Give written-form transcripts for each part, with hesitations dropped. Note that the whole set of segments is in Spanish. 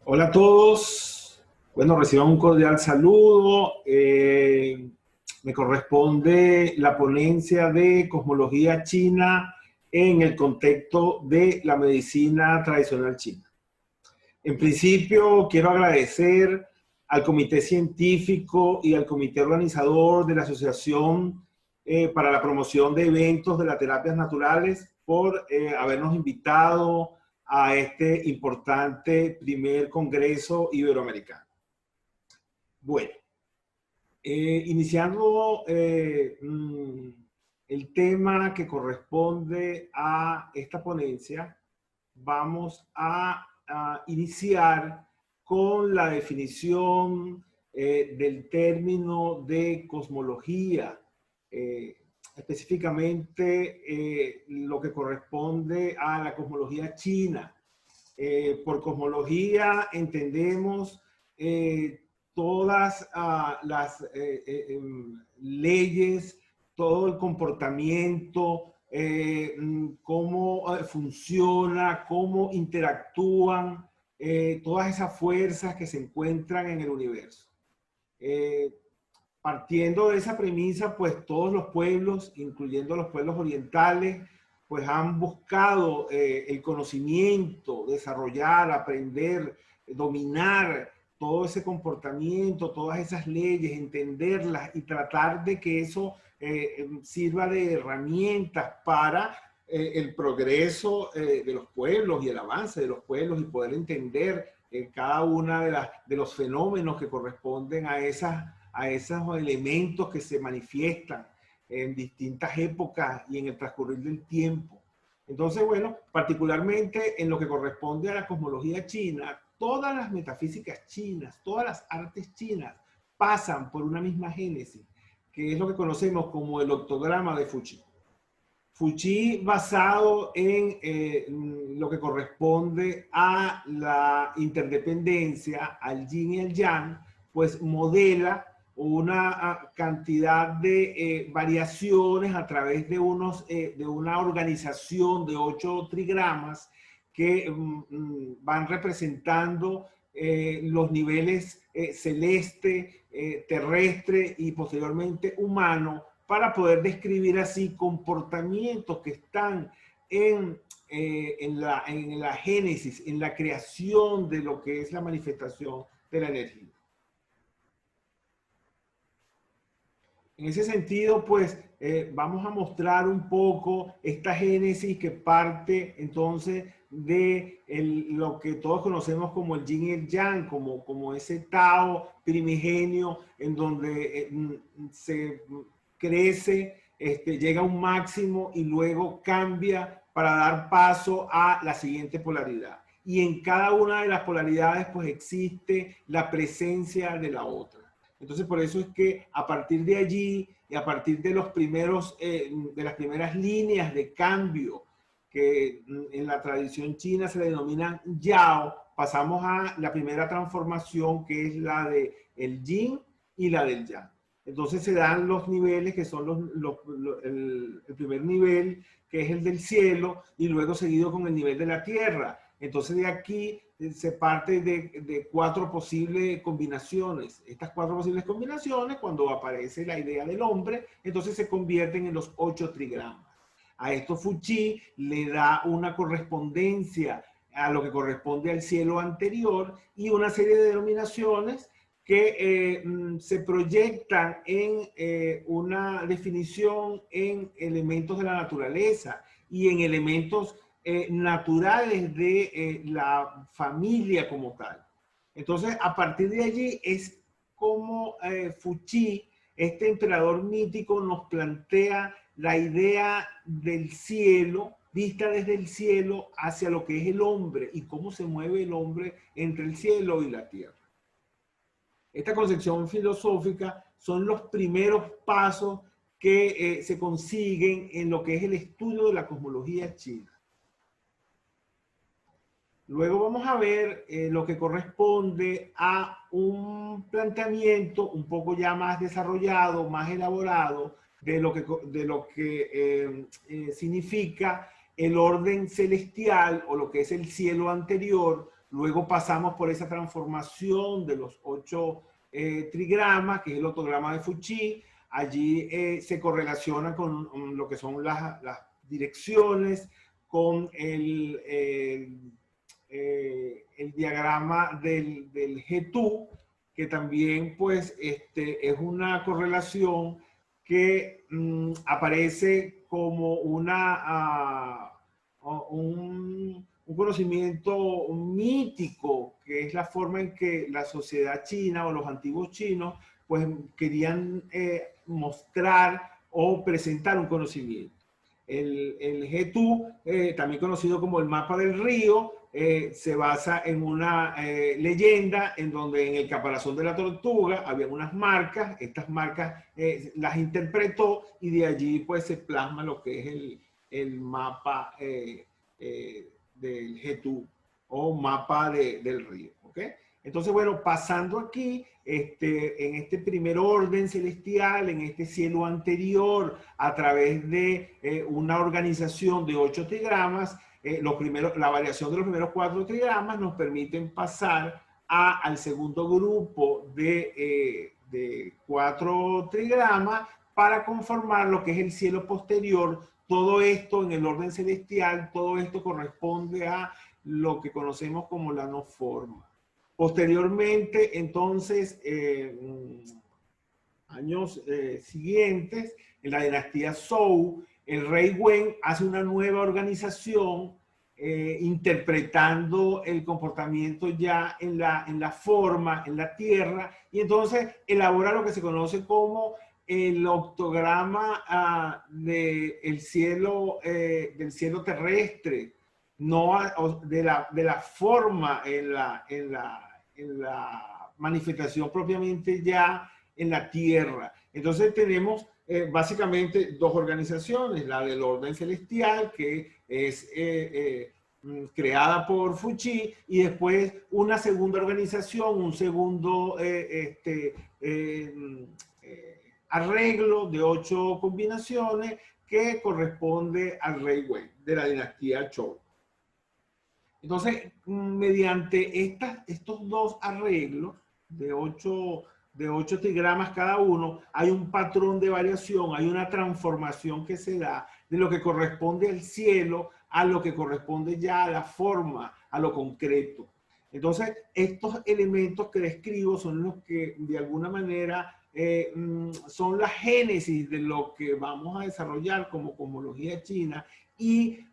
Hola a todos. Bueno, reciban un cordial saludo. Me corresponde la ponencia de cosmología china en el contexto de la medicina tradicional china. En principio, quiero agradecer al comité científico y al comité organizador de la Asociación para la Promoción de Eventos de las Terapias Naturales por habernos invitado a este importante primer Congreso Iberoamericano. Bueno, iniciando el tema que corresponde a esta ponencia, vamos a iniciar con la definición del término de cosmología, específicamente lo que corresponde a la cosmología china. Por cosmología entendemos todas las leyes, todo el comportamiento, cómo funciona, cómo interactúan todas esas fuerzas que se encuentran en el universo. Partiendo de esa premisa, pues todos los pueblos, incluyendo los pueblos orientales, pues han buscado el conocimiento, desarrollar, aprender, dominar todo ese comportamiento, todas esas leyes, entenderlas y tratar de que eso sirva de herramientas para el progreso de los pueblos y el avance de los pueblos y poder entender cada una de los fenómenos que corresponden a esos elementos que se manifiestan en distintas épocas y en el transcurrir del tiempo. Entonces, bueno, particularmente en lo que corresponde a la cosmología china, todas las metafísicas chinas, todas las artes chinas pasan por una misma génesis, que es lo que conocemos como el octograma de Fuchi. Fuchi basado en lo que corresponde a la interdependencia, al yin y al yang, pues modela una cantidad de variaciones a través de una organización de 8 trigramas que van representando los niveles celeste, terrestre y posteriormente humano, para poder describir así comportamientos que están en la génesis, en la creación de lo que es la manifestación de la energía. En ese sentido, pues, vamos a mostrar un poco esta génesis que parte entonces de lo que todos conocemos como el yin y el yang, como ese Tao primigenio en donde se crece, llega a un máximo y luego cambia para dar paso a la siguiente polaridad. Y en cada una de las polaridades pues existe la presencia de la otra. Entonces, por eso es que a partir de allí y a partir de los primeros, de las primeras líneas de cambio que en la tradición china se le denominan Yao, pasamos a la primera transformación que es la de el Yin y la del Yang. Entonces se dan los niveles que son el primer nivel, que es el del cielo, y luego seguido con el nivel de la tierra. Entonces de aquí se parte de 4 posibles combinaciones. Estas 4 posibles combinaciones, cuando aparece la idea del hombre, entonces se convierten en los 8 trigramas. A esto Fuchi le da una correspondencia a lo que corresponde al cielo anterior y una serie de denominaciones que se proyectan en una definición en elementos de la naturaleza y en elementos naturales de la familia como tal. Entonces, a partir de allí es como Fuchi, este emperador mítico, nos plantea la idea del cielo, vista desde el cielo hacia lo que es el hombre y cómo se mueve el hombre entre el cielo y la tierra. Esta concepción filosófica son los primeros pasos que se consiguen en lo que es el estudio de la cosmología china. Luego vamos a ver lo que corresponde a un planteamiento un poco ya más desarrollado, más elaborado, de lo que significa el orden celestial o lo que es el cielo anterior luego pasamos por esa transformación de los 8 trigramas, que es el octograma de Fuchs. Allí se correlaciona con lo que son las direcciones, con el diagrama del G2, que también pues es una correlación que aparece como un conocimiento mítico, que es la forma en que la sociedad china o los antiguos chinos pues querían mostrar o presentar un conocimiento. El G2, también conocido como el mapa del río, se basa en una leyenda en donde en el caparazón de la tortuga había unas marcas, estas marcas las interpretó y de allí pues se plasma lo que es el mapa del G2 o mapa del río. ¿Okay? Entonces, bueno, pasando aquí, en este primer orden celestial, en este cielo anterior, a través de una organización de 8 trigramas, la variación de los primeros 4 trigramas nos permiten pasar al segundo grupo de 4 trigramas para conformar lo que es el cielo posterior. Todo esto en el orden celestial, todo esto corresponde a lo que conocemos como la no forma. Posteriormente, entonces, años siguientes, en la dinastía Zhou, el rey Wen hace una nueva organización interpretando el comportamiento ya en la forma, en la tierra, y entonces elabora lo que se conoce como el octograma del cielo terrestre, no de la forma en la manifestación propiamente ya en la tierra. Entonces tenemos básicamente 2 organizaciones, la del orden celestial, que es creada por Fuchs, y después una segunda organización, un segundo arreglo de 8 combinaciones que corresponde al rey Wen de la dinastía Zhou. Entonces, mediante estos 2 arreglos de 8 trigramas cada uno, hay un patrón de variación, hay una transformación que se da de lo que corresponde al cielo a lo que corresponde ya a la forma, a lo concreto. Entonces, estos elementos que describo son los que de alguna manera son la génesis de lo que vamos a desarrollar como cosmología china, y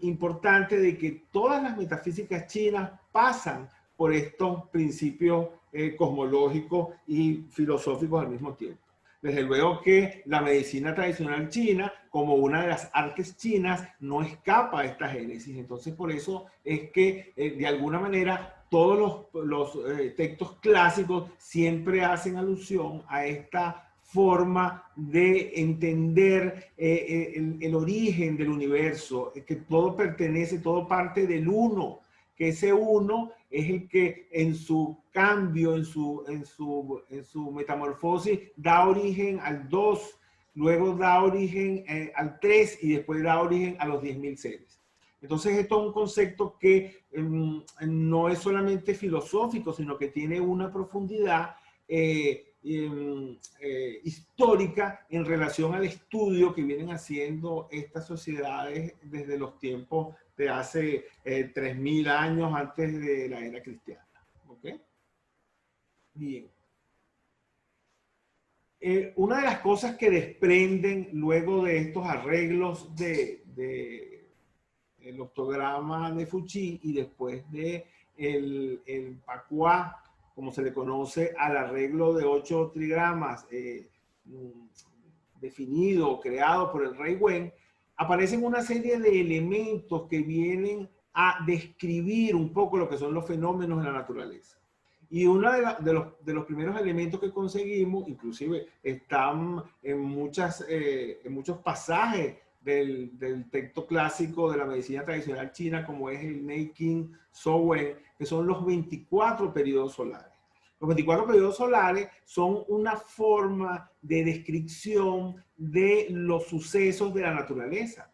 importante de que todas las metafísicas chinas pasan por estos principios cosmológicos y filosóficos al mismo tiempo. Desde luego que la medicina tradicional china, como una de las artes chinas, no escapa a esta génesis. Entonces, por eso es que, de alguna manera, todos los textos clásicos siempre hacen alusión a esta forma de entender el origen del universo, que todo pertenece, todo parte del uno, que ese uno es el que en su cambio, en su metamorfosis, da origen al 2, luego da origen al 3 y después da origen a los 10.000 seres. Entonces esto es un concepto que no es solamente filosófico, sino que tiene una profundidad histórica en relación al estudio que vienen haciendo estas sociedades desde los tiempos de hace 3.000 años antes de la era cristiana. ¿Ok? Bien. Una de las cosas que desprenden luego de estos arreglos el octograma de Fuchs y después de el Pacua, como se le conoce al arreglo de 8 trigramas definido, creado por el rey Wen, aparecen una serie de elementos que vienen a describir un poco lo que son los fenómenos de la naturaleza. Y uno de los primeros elementos que conseguimos, inclusive están en muchos pasajes del texto clásico de la medicina tradicional china, como es el Neiqing Zhouwen, que son los 24 periodos solares. Los 24 periodos solares son una forma de descripción de los sucesos de la naturaleza.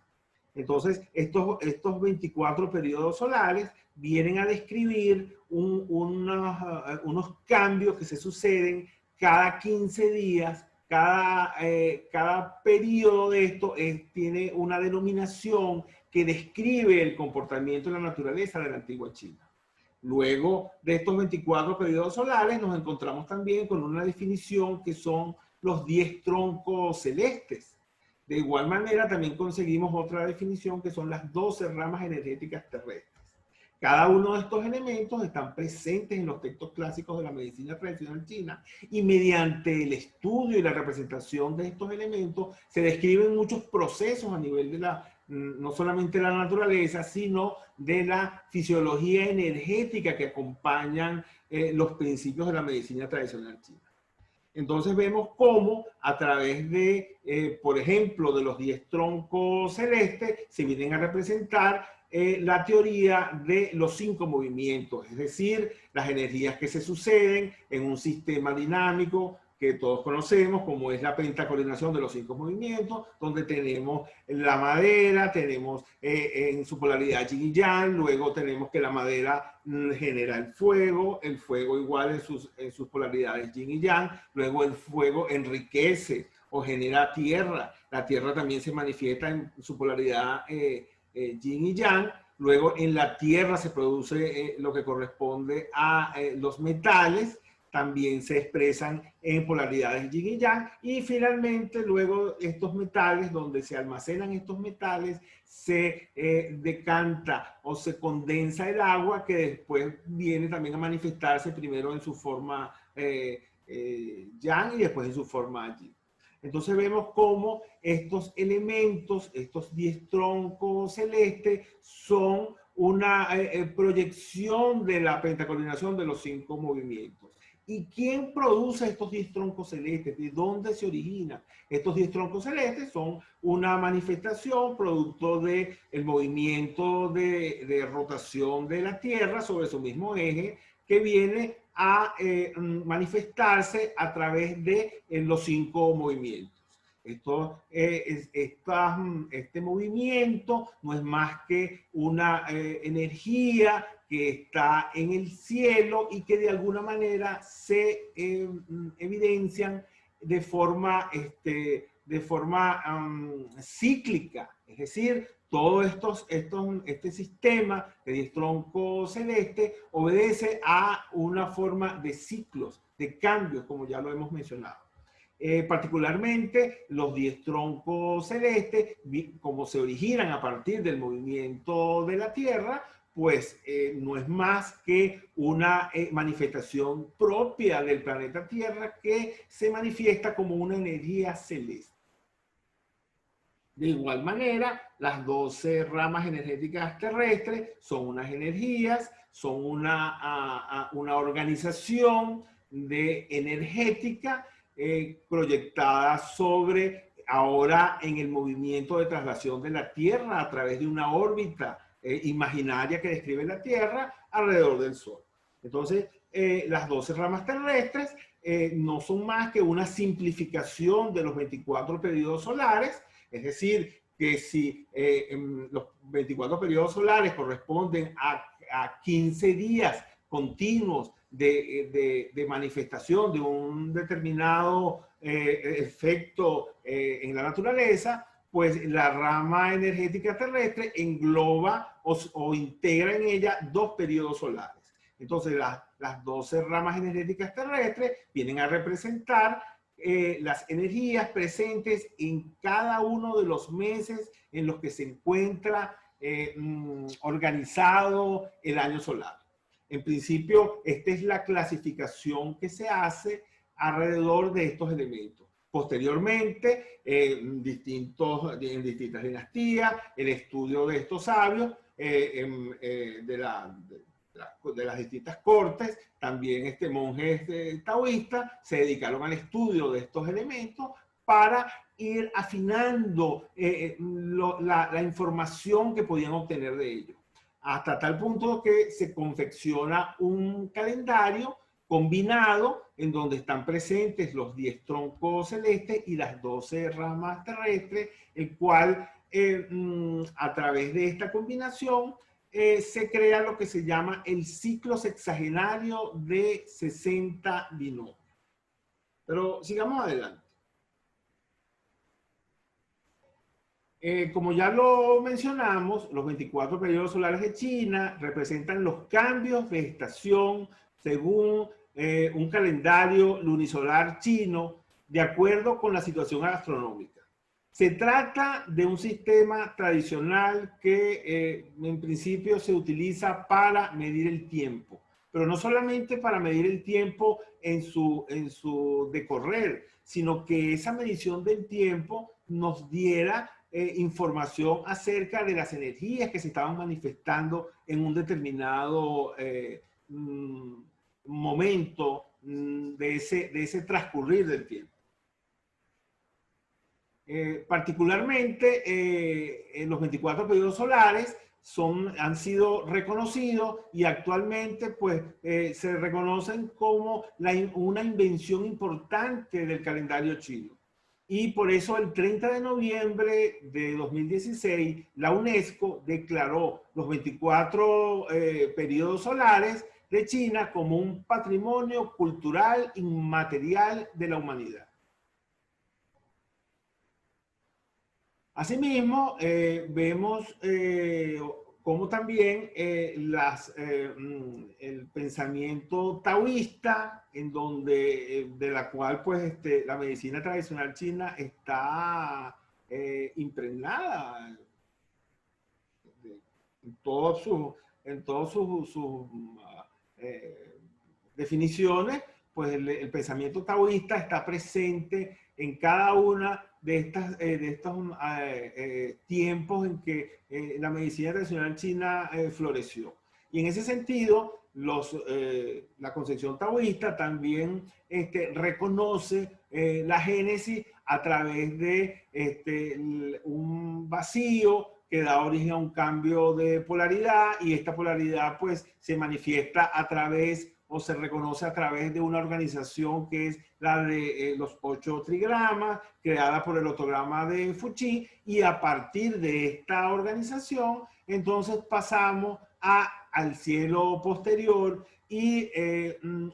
Entonces, estos 24 periodos solares vienen a describir unos cambios que se suceden cada 15 días. Cada periodo de esto tiene una denominación que describe el comportamiento de la naturaleza de la antigua China. Luego de estos 24 periodos solares nos encontramos también con una definición que son los 10 troncos celestes. De igual manera también conseguimos otra definición que son las 12 ramas energéticas terrestres. Cada uno de estos elementos están presentes en los textos clásicos de la medicina tradicional china y mediante el estudio y la representación de estos elementos se describen muchos procesos a nivel de no solamente de la naturaleza, sino de la fisiología energética que acompañan los principios de la medicina tradicional china. Entonces vemos cómo a través de, por ejemplo, de los 10 troncos celestes se vienen a representar la teoría de los 5 movimientos, es decir, las energías que se suceden en un sistema dinámico que todos conocemos, como es la pentacoordinación de los 5 movimientos, donde tenemos la madera, tenemos en su polaridad yin y yang, luego tenemos que la madera genera el fuego igual en sus polaridades yin y yang, luego el fuego enriquece o genera tierra, la tierra también se manifiesta en su polaridad yin y yang, luego en la tierra se produce lo que corresponde a los metales, también se expresan en polaridades yin y yang, y finalmente luego estos metales, donde se almacenan estos metales, se decanta o se condensa el agua que después viene también a manifestarse primero en su forma yang y después en su forma yin. Entonces vemos cómo estos elementos, estos 10 troncos celestes, son una proyección de la pentacoordinación de los 5 movimientos. ¿Y quién produce estos 10 troncos celestes? ¿De dónde se originan? Estos 10 troncos celestes son una manifestación producto del movimiento de rotación de la Tierra sobre su mismo eje, que viene a manifestarse a través de los 5 movimientos. Este movimiento no es más que una energía que está en el cielo y que de alguna manera se evidencian de forma cíclica. Es decir, todo este sistema de 10 troncos celestes obedece a una forma de ciclos, de cambios, como ya lo hemos mencionado. Particularmente los 10 troncos celestes, como se originan a partir del movimiento de la Tierra, pues no es más que una manifestación propia del planeta Tierra que se manifiesta como una energía celeste. De igual manera, las 12 ramas energéticas terrestres son unas energías, son una organización energética proyectada sobre, ahora en el movimiento de traslación de la Tierra a través de una órbita imaginaria que describe la Tierra alrededor del Sol. Entonces, las 12 ramas terrestres no son más que una simplificación de los 24 periodos solares, es decir, que si los 24 periodos solares corresponden a 15 días continuos de manifestación de un determinado efecto en la naturaleza, pues la rama energética terrestre engloba o integra en ella 2 periodos solares. Entonces, las 12 ramas energéticas terrestres vienen a representar las energías presentes en cada uno de los meses en los que se encuentra organizado el año solar. En principio, esta es la clasificación que se hace alrededor de estos elementos. Posteriormente, en distintas dinastías, el estudio de estos sabios de las distintas cortes, también monjes taoístas se dedicaron al estudio de estos elementos para ir afinando la información que podían obtener de ellos, hasta tal punto que se confecciona un calendario combinado en donde están presentes los 10 troncos celestes y las 12 ramas terrestres, el cual a través de esta combinación, se crea lo que se llama el ciclo sexagenario de 60 binomios. Pero sigamos adelante. Como ya lo mencionamos, los 24 periodos solares de China representan los cambios de estación según un calendario lunisolar chino de acuerdo con la situación astronómica. Se trata de un sistema tradicional que en principio se utiliza para medir el tiempo, pero no solamente para medir el tiempo en su decorrer, sino que esa medición del tiempo nos diera información acerca de las energías que se estaban manifestando en un determinado momento de ese transcurrir del tiempo. Particularmente en los 24 periodos solares han sido reconocidos y actualmente pues, se reconocen como una invención importante del calendario chino. Y por eso el 30 de noviembre de 2016 la UNESCO declaró los 24 periodos solares de China como un patrimonio cultural inmaterial de la humanidad. Asimismo, vemos cómo también el pensamiento taoísta, de la cual pues, la medicina tradicional china está impregnada en todas sus definiciones, pues el pensamiento taoísta está presente en cada una de estos tiempos en que la medicina tradicional china floreció. Y en ese sentido, la concepción taoísta también reconoce la génesis a través de un vacío que da origen a un cambio de polaridad, y esta polaridad pues se manifiesta a través o se reconoce a través de una organización que es la de los 8 trigramas, creada por el otograma de Fuchi, y a partir de esta organización, entonces pasamos al cielo posterior y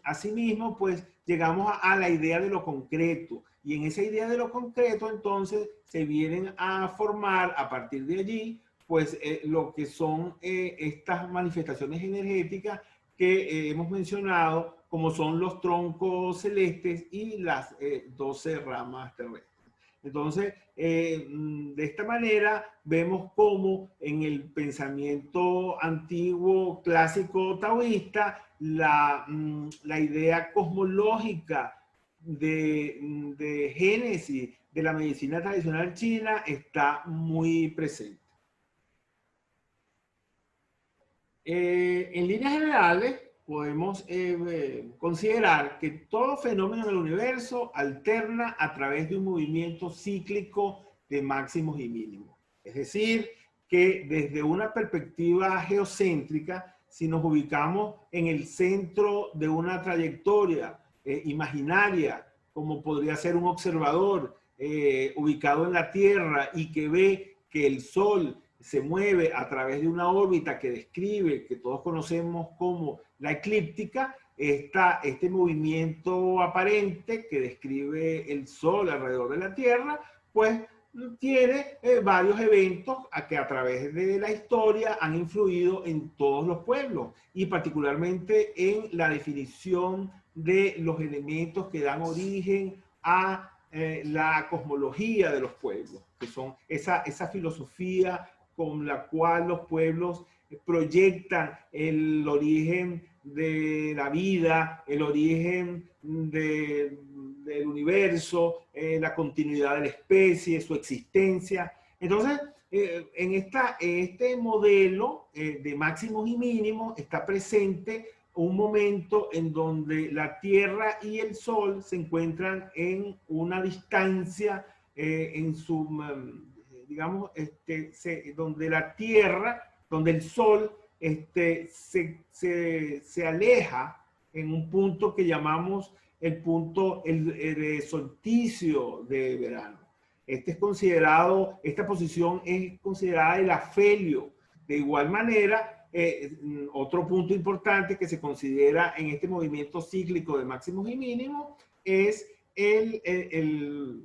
asimismo, pues llegamos a la idea de lo concreto. Y en esa idea de lo concreto, entonces, se vienen a formar a partir de allí, pues lo que son estas manifestaciones energéticas que hemos mencionado, como son los troncos celestes y las 12 ramas terrestres. Entonces, de esta manera vemos cómo en el pensamiento antiguo clásico taoísta la idea cosmológica de génesis de la medicina tradicional china está muy presente. En líneas generales, podemos considerar que todo fenómeno del universo alterna a través de un movimiento cíclico de máximos y mínimos. Es decir, que desde una perspectiva geocéntrica, si nos ubicamos en el centro de una trayectoria imaginaria, como podría ser un observador ubicado en la Tierra y que ve que el Sol se mueve a través de una órbita que describe, que todos conocemos como la eclíptica, este movimiento aparente que describe el Sol alrededor de la Tierra, pues tiene varios eventos que a través de la historia han influido en todos los pueblos y particularmente en la definición de los elementos que dan origen a la cosmología de los pueblos, que son esa filosofía con la cual los pueblos proyectan el origen de la vida, el origen del universo, la continuidad de la especie, su existencia. Entonces, en este modelo de máximos y mínimos está presente un momento en donde la Tierra y el Sol se encuentran en una distancia digamos, donde la Tierra, donde el Sol se aleja en un punto que llamamos el punto de solsticio de verano. Esta posición es considerada el afelio. De igual manera, otro punto importante que se considera en este movimiento cíclico de máximos y mínimos es el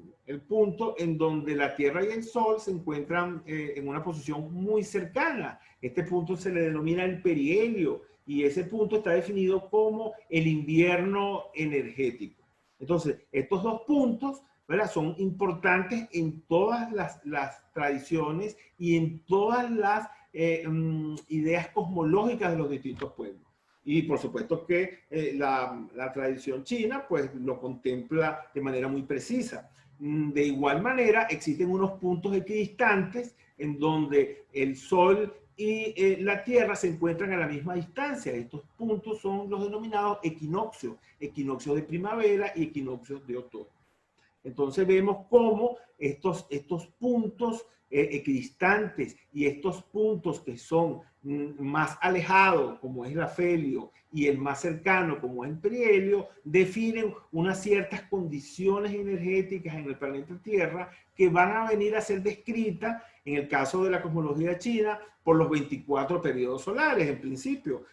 punto en donde la Tierra y el Sol se encuentran en una posición muy cercana. Este punto se le denomina el perihelio y ese punto está definido como el invierno energético. Entonces, estos dos puntos, ¿verdad?, son importantes en todas las tradiciones y en todas las ideas cosmológicas de los distintos pueblos. Y por supuesto que la tradición china pues lo contempla de manera muy precisa. De igual manera, existen unos puntos equidistantes en donde el Sol y la Tierra se encuentran a la misma distancia. Estos puntos son los denominados equinoccios, equinoccios de primavera y equinoccios de otoño. Entonces vemos cómo estos puntos equidistantes y estos puntos que son más alejados, como es el afelio, y el más cercano, como es el perihelio, definen unas ciertas condiciones energéticas en el planeta Tierra que van a venir a ser descritas, en el caso de la cosmología china, por los 24 periodos solares, en principio.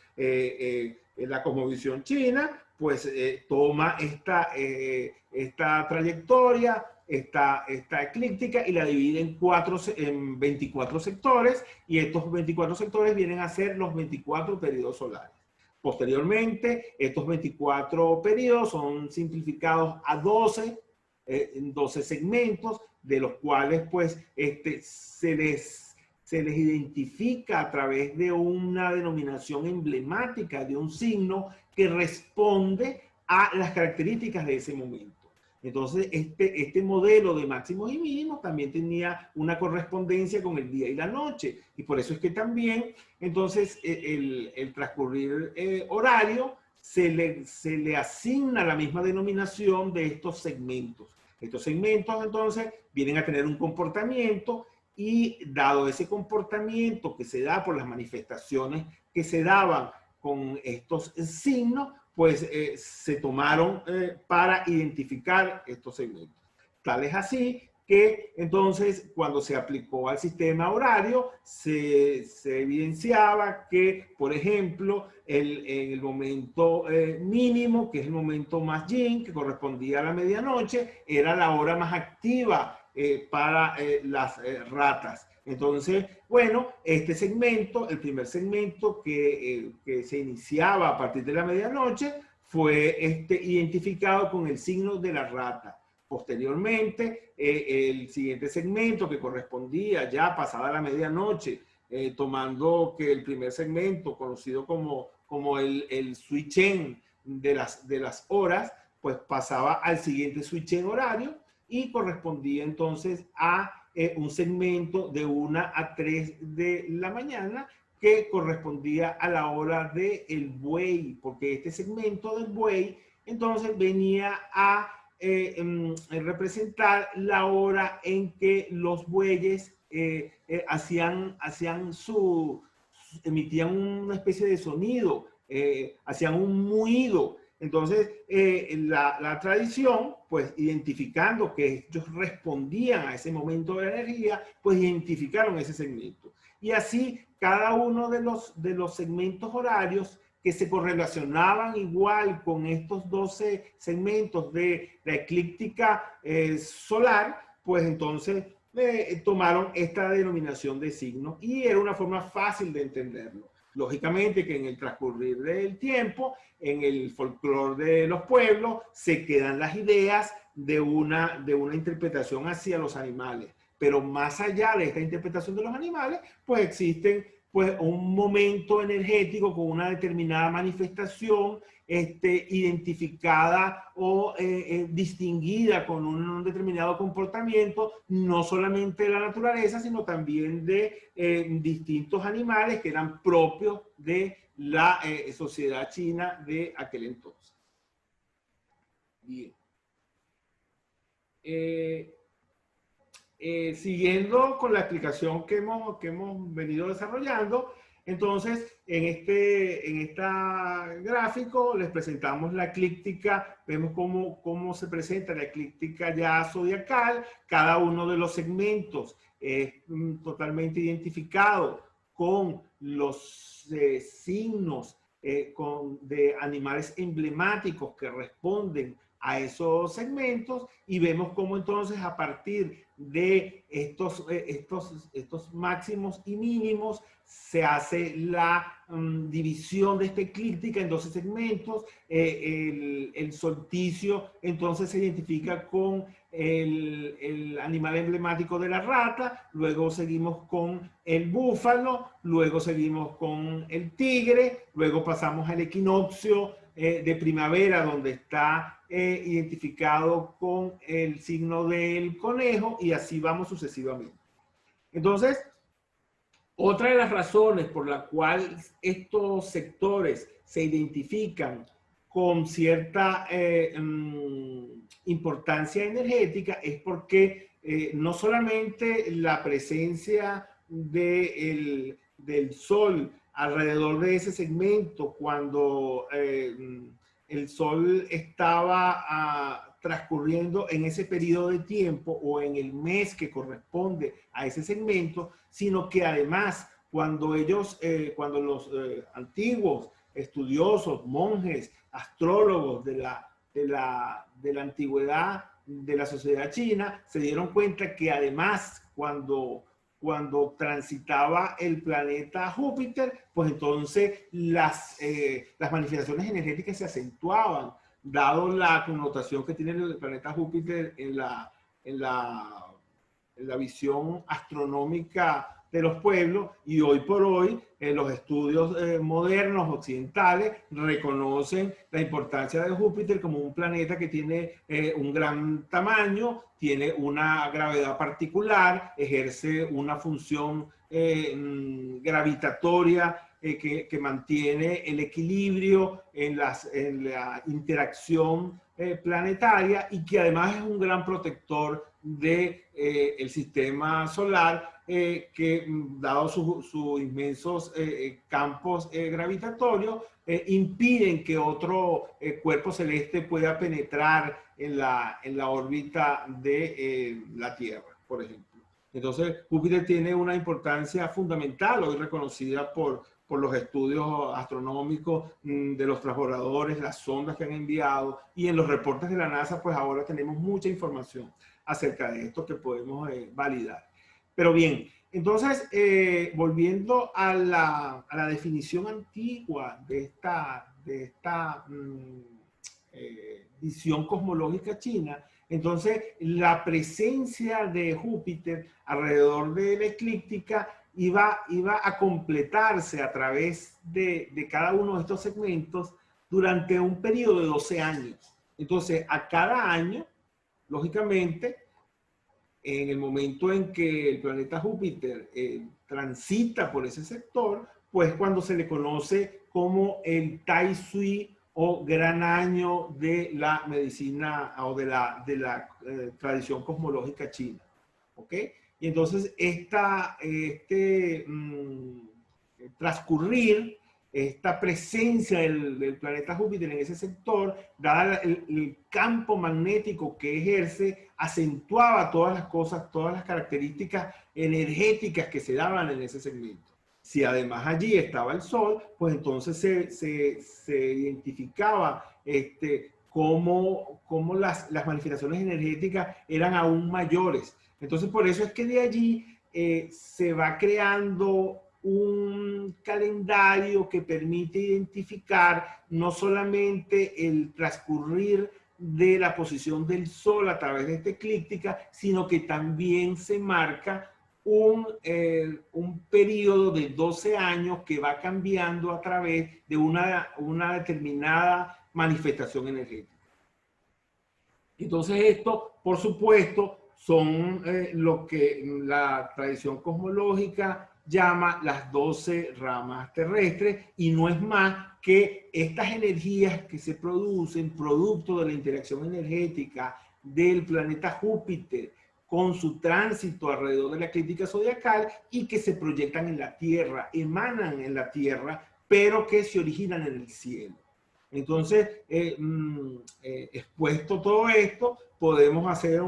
La cosmovisión china pues toma esta trayectoria, esta eclíptica, y la divide en 24 sectores, y estos 24 sectores vienen a ser los 24 periodos solares. Posteriormente, estos 24 periodos son simplificados a 12, en 12 segmentos, de los cuales pues se les identifica a través de una denominación emblemática, de un signo que responde a las características de ese momento. Entonces, este modelo de máximos y mínimos también tenía una correspondencia con el día y la noche. Y por eso es que también, entonces, el transcurrir horario se le asigna la misma denominación de estos segmentos. Estos segmentos, entonces, vienen a tener un comportamiento, y dado ese comportamiento que se da por las manifestaciones que se daban con estos signos, pues se tomaron para identificar estos segmentos. Tal es así que entonces cuando se aplicó al sistema horario se evidenciaba que, por ejemplo, en el momento mínimo, que es el momento más yin, que correspondía a la medianoche, era la hora más activa para las ratas. Entonces, bueno, este segmento, el primer segmento que se iniciaba a partir de la medianoche, fue identificado con el signo de la rata. Posteriormente, el siguiente segmento, que correspondía ya pasada la medianoche, tomando que el primer segmento, conocido como el switchen de las horas, pues pasaba al siguiente switchen horario, y correspondía entonces a un segmento de 1 a 3 de la mañana, que correspondía a la hora del buey, porque este segmento del buey entonces venía a representar la hora en que los bueyes emitían una especie de sonido, hacían un mugido. Entonces, la tradición, pues identificando que ellos respondían a ese momento de energía, pues identificaron ese segmento. Y así, cada uno de los segmentos horarios que se correlacionaban igual con estos 12 segmentos de la eclíptica solar, pues entonces tomaron esta denominación de signo, y era una forma fácil de entenderlo. Lógicamente que en el transcurrir del tiempo, en el folclore de los pueblos, se quedan las ideas de una interpretación hacia los animales. Pero más allá de esta interpretación de los animales, pues existen pues un momento energético con una determinada manifestación identificada o distinguida con un determinado comportamiento, no solamente de la naturaleza, sino también de distintos animales que eran propios de la sociedad china de aquel entonces. Bien. Siguiendo con la explicación que hemos venido desarrollando, Entonces, en esta gráfico les presentamos la eclíptica, vemos cómo se presenta la eclíptica ya zodiacal, cada uno de los segmentos es totalmente identificado con los signos de animales emblemáticos que responden a esos segmentos, y vemos cómo entonces a partir de estos máximos y mínimos se hace la división de esta eclíptica en 12 segmentos. El solsticio entonces se identifica con el animal emblemático de la rata, luego seguimos con el búfalo, luego seguimos con el tigre, luego pasamos al equinoccio de primavera, donde está identificado con el signo del conejo, y así vamos sucesivamente. Entonces, otra de las razones por la cual estos sectores se identifican con cierta importancia energética es porque no solamente la presencia del Sol alrededor de ese segmento, cuando el Sol estaba transcurriendo en ese periodo de tiempo o en el mes que corresponde a ese segmento, sino que además cuando los antiguos estudiosos, monjes, astrólogos de la antigüedad de la sociedad china se dieron cuenta que además cuando transitaba el planeta Júpiter, pues entonces las manifestaciones energéticas se acentuaban, dado la connotación que tiene el planeta Júpiter en la visión astronómica de los pueblos. Y hoy por hoy los estudios modernos occidentales reconocen la importancia de Júpiter como un planeta que tiene un gran tamaño, tiene una gravedad particular, ejerce una función gravitatoria que mantiene el equilibrio en la interacción planetaria, y que además es un gran protector del sistema solar, que dado sus inmensos campos gravitatorios, impiden que otro cuerpo celeste pueda penetrar en la órbita de la Tierra, por ejemplo. Entonces, Júpiter tiene una importancia fundamental, hoy reconocida por los estudios astronómicos de los transbordadores, las sondas que han enviado, y en los reportes de la NASA, pues ahora tenemos mucha información acerca de esto que podemos validar. Pero bien, entonces, volviendo a la definición antigua de esta visión cosmológica china, entonces la presencia de Júpiter alrededor de la eclíptica iba a completarse a través de cada uno de estos segmentos durante un periodo de 12 años. Entonces, a cada año, lógicamente, en el momento en que el planeta Júpiter transita por ese sector, pues cuando se le conoce como el Tai Sui, o gran año de la medicina o de la tradición cosmológica china. ¿Ok? Y entonces transcurrir, esta presencia del planeta Júpiter en ese sector, dada el campo magnético que ejerce, acentuaba todas las cosas, todas las características energéticas que se daban en ese segmento. Si además allí estaba el Sol, pues entonces se identificaba cómo las manifestaciones energéticas eran aún mayores. Entonces, por eso es que de allí se va creando un calendario que permite identificar no solamente el transcurrir de la posición del Sol a través de esta eclíptica, sino que también se marca un periodo de 12 años que va cambiando a través de una determinada manifestación energética. Entonces esto, por supuesto, son lo que la tradición cosmológica llama las 12 ramas terrestres, y no es más que estas energías que se producen producto de la interacción energética del planeta Júpiter con su tránsito alrededor de la eclíptica zodiacal y que se proyectan en la Tierra, emanan en la Tierra, pero que se originan en el cielo. Entonces, expuesto todo esto, podemos hacer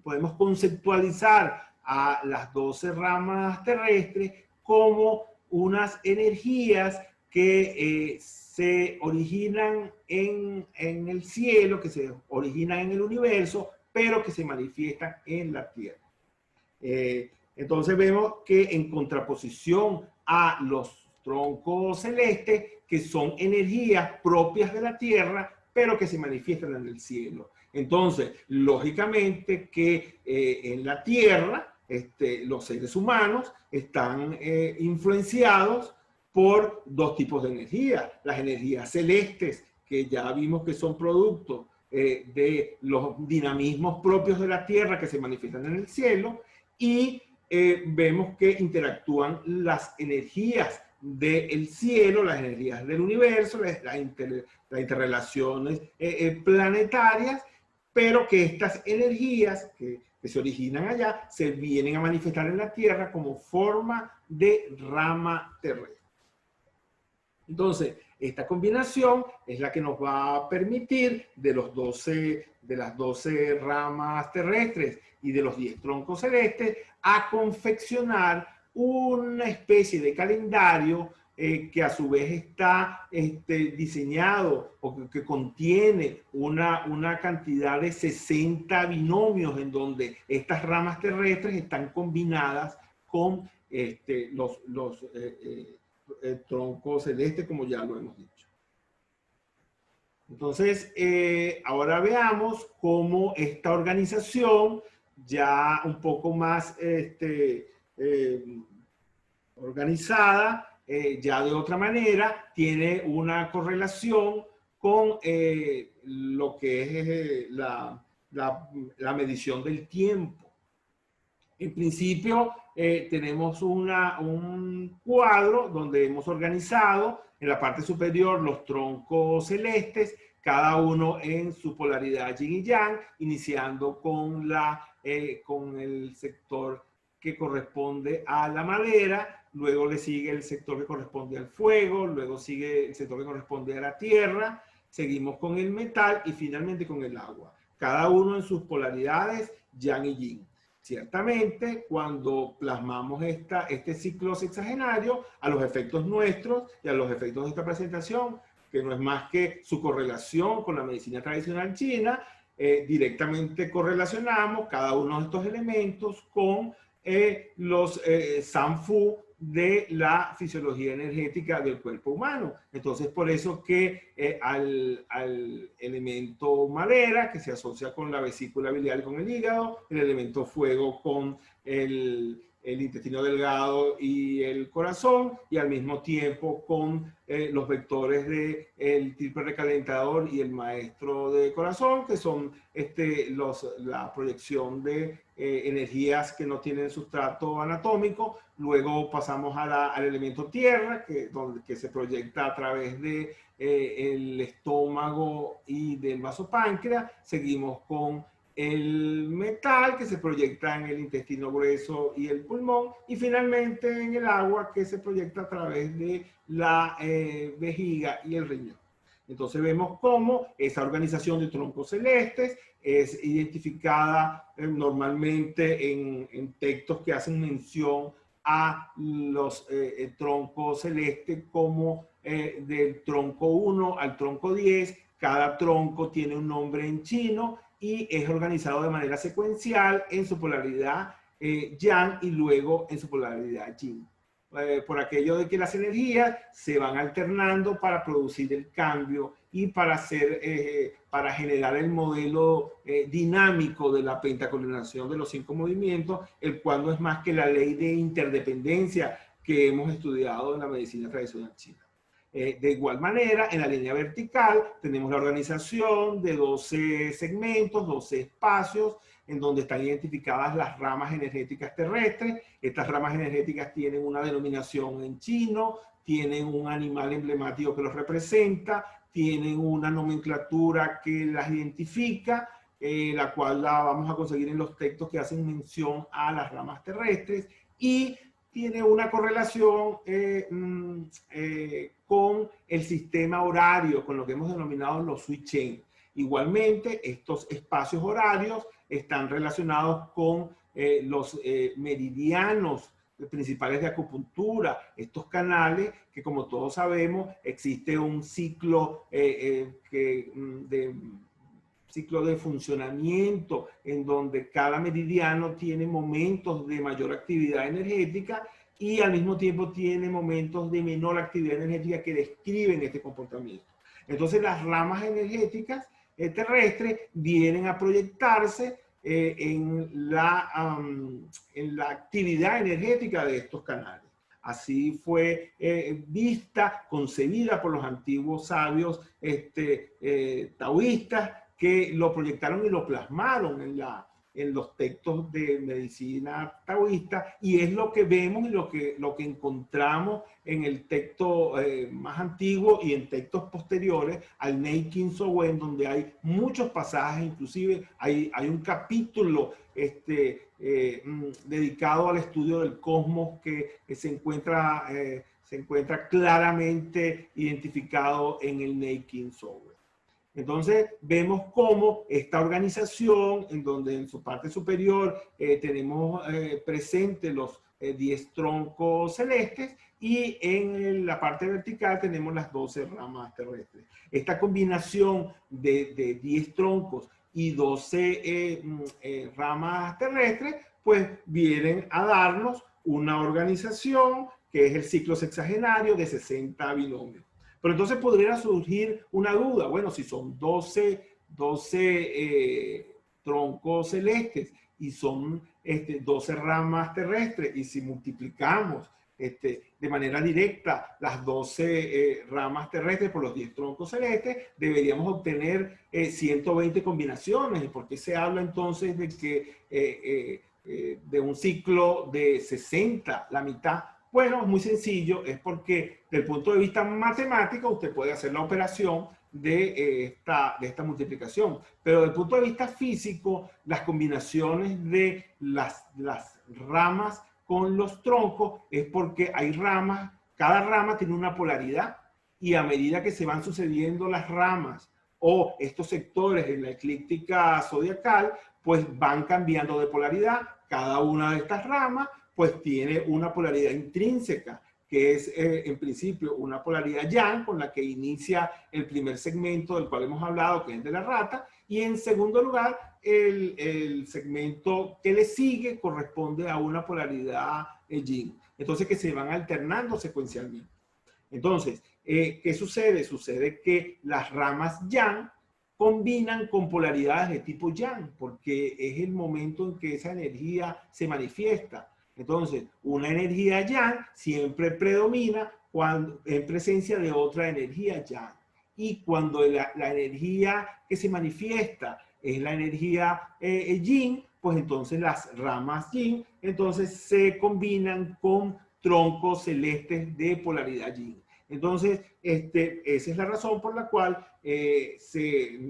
podemos conceptualizar a las 12 ramas terrestres como unas energías que se originan en el cielo, que se originan en el universo, pero que se manifiestan en la Tierra. Entonces vemos que en contraposición a los troncos celestes, que son energías propias de la Tierra, pero que se manifiestan en el cielo. Entonces, lógicamente que en la Tierra, los seres humanos están influenciados por dos tipos de energía. Las energías celestes, que ya vimos que son producto de los dinamismos propios de la Tierra que se manifiestan en el cielo, y vemos que interactúan las energías del cielo, las energías del universo, las interrelaciones planetarias, pero que estas energías que se originan allá se vienen a manifestar en la Tierra como forma de rama terrestre. Entonces, esta combinación es la que nos va a permitir de las 12 ramas terrestres y de los 10 troncos celestes a confeccionar una especie de calendario que a su vez está diseñado o que contiene una cantidad de 60 binomios en donde estas ramas terrestres están combinadas con los troncos celestes, como ya lo hemos dicho. Entonces, ahora veamos cómo esta organización ya un poco más organizada, ya de otra manera, tiene una correlación con lo que es la medición del tiempo. En principio, tenemos un cuadro donde hemos organizado en la parte superior los troncos celestes, cada uno en su polaridad yin y yang, iniciando con el sector que corresponde a la madera, luego le sigue el sector que corresponde al fuego, luego sigue el sector que corresponde a la tierra, seguimos con el metal y finalmente con el agua. Cada uno en sus polaridades yang y yin. Ciertamente, cuando plasmamos este ciclo sexagenario a los efectos nuestros y a los efectos de esta presentación, que no es más que su correlación con la medicina tradicional china, directamente correlacionamos cada uno de estos elementos con los Sanfu de la fisiología energética del cuerpo humano. Entonces, por eso que al elemento madera, que se asocia con la vesícula biliar y con el hígado, el elemento fuego con el intestino delgado y el corazón, y al mismo tiempo con los vectores del triple recalentador y el maestro de corazón, que son la proyección de energías que no tienen sustrato anatómico. Luego pasamos al elemento tierra, que se proyecta a través de el estómago y del vasopáncreas. Seguimos con el metal, que se proyecta en el intestino grueso y el pulmón, y finalmente en el agua, que se proyecta a través de la vejiga y el riñón. Entonces vemos cómo esa organización de troncos celestes es identificada normalmente en textos que hacen mención a los troncos celestes como del tronco 1 al tronco 10. Cada tronco tiene un nombre en chino y es organizado de manera secuencial en su polaridad yang y luego en su polaridad yin. Por aquello de que las energías se van alternando para producir el cambio y para generar el modelo dinámico de la pentacoordinación de los 5 movimientos, el cual no es más que la ley de interdependencia que hemos estudiado en la medicina tradicional china. De igual manera, en la línea vertical tenemos la organización de 12 segmentos, 12 espacios, en donde están identificadas las ramas energéticas terrestres. Estas ramas energéticas tienen una denominación en chino, tienen un animal emblemático que los representa, tienen una nomenclatura que las identifica, la cual la vamos a conseguir en los textos que hacen mención a las ramas terrestres, y tiene una correlación con el sistema horario, con lo que hemos denominado los switch chain. Igualmente, estos espacios horarios están relacionados con los meridianos principales de acupuntura, estos canales que, como todos sabemos, existe un ciclo ciclo de funcionamiento en donde cada meridiano tiene momentos de mayor actividad energética y al mismo tiempo tiene momentos de menor actividad energética que describen este comportamiento. Entonces las ramas energéticas terrestres vienen a proyectarse en la actividad energética de estos canales. Así fue vista, concebida por los antiguos sabios taoístas, que lo proyectaron y lo plasmaron en los textos de medicina taoísta, y es lo que vemos y lo que encontramos en el texto más antiguo y en textos posteriores al Neikin Sowen, donde hay muchos pasajes, inclusive hay un capítulo dedicado al estudio del cosmos que se encuentra claramente identificado en el Neikin Sowen. Entonces vemos cómo esta organización, en donde en su parte superior tenemos presentes los 10 troncos celestes, y en la parte vertical tenemos las 12 ramas terrestres. Esta combinación de 10 troncos y 12 ramas terrestres, pues vienen a darnos una organización que es el ciclo sexagenario de 60 binomios. Pero entonces podría surgir una duda. Bueno, si son 12 troncos celestes y son 12 ramas terrestres, y si multiplicamos de manera directa las 12 ramas terrestres por los 10 troncos celestes, deberíamos obtener 120 combinaciones. ¿Y por qué se habla entonces de que de un ciclo de 60, la mitad? Bueno, es muy sencillo, es porque desde el punto de vista matemático usted puede hacer la operación de esta multiplicación, pero desde el punto de vista físico, las combinaciones de las ramas con los troncos es porque hay ramas, cada rama tiene una polaridad, y a medida que se van sucediendo las ramas o estos sectores en la eclíptica zodiacal, pues van cambiando de polaridad. Cada una de estas ramas pues tiene una polaridad intrínseca, que es en principio una polaridad yang, con la que inicia el primer segmento del cual hemos hablado, que es el de la rata, y en segundo lugar, el segmento que le sigue corresponde a una polaridad yin. Entonces, que se van alternando secuencialmente. Entonces, ¿qué sucede? Sucede que las ramas yang combinan con polaridades de tipo yang, porque es el momento en que esa energía se manifiesta. Entonces, una energía yang siempre predomina en presencia de otra energía yang. Y cuando la energía que se manifiesta es la energía yin, pues entonces las ramas yin entonces se combinan con troncos celestes de polaridad yin. Entonces, esa es la razón por la cual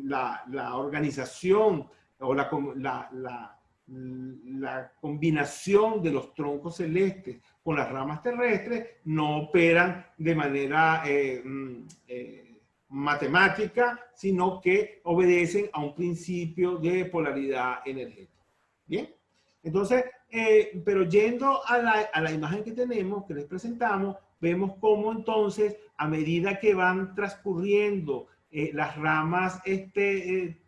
la organización o la combinación de los troncos celestes con las ramas terrestres no operan de manera matemática, sino que obedecen a un principio de polaridad energética. Bien, entonces, pero yendo a la imagen que tenemos, que les presentamos, vemos cómo entonces, a medida que van transcurriendo las ramas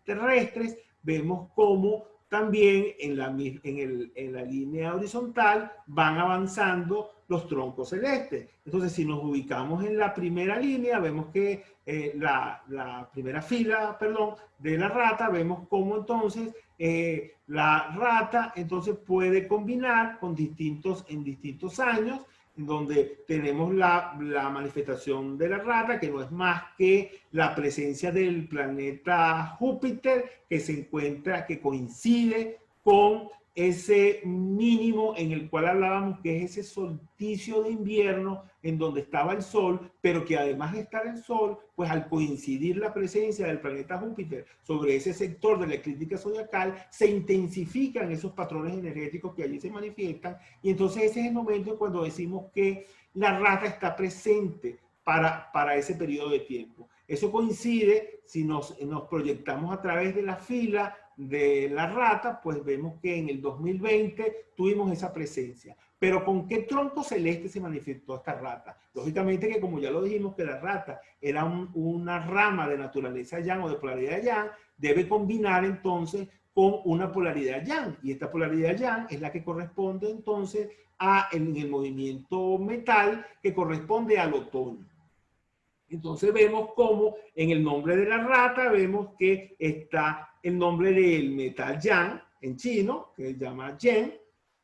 terrestres, vemos cómo también en la línea horizontal van avanzando los troncos celestes. Entonces, si nos ubicamos en la primera línea, vemos que la primera fila, perdón, de la rata, vemos cómo entonces la rata entonces puede combinar con en distintos años, donde tenemos la manifestación de la rata, que no es más que la presencia del planeta Júpiter, que se encuentra, que coincide con ese mínimo en el cual hablábamos, que es ese solsticio de invierno en donde estaba el Sol, pero que además de estar el Sol, pues al coincidir la presencia del planeta Júpiter sobre ese sector de la eclíptica zodiacal, se intensifican esos patrones energéticos que allí se manifiestan, y entonces ese es el momento cuando decimos que la rata está presente para ese periodo de tiempo. Eso coincide, si nos proyectamos a través de la fila de la rata, pues vemos que en el 2020 tuvimos esa presencia. Pero ¿con qué tronco celeste se manifestó esta rata? Lógicamente que, como ya lo dijimos, que la rata era una rama de naturaleza yang o de polaridad yang, debe combinar entonces con una polaridad yang. Y esta polaridad yang es la que corresponde entonces en el movimiento metal, que corresponde al otoño. Entonces vemos cómo en el nombre de la rata vemos que está el nombre del metal yang en chino, que se llama yen,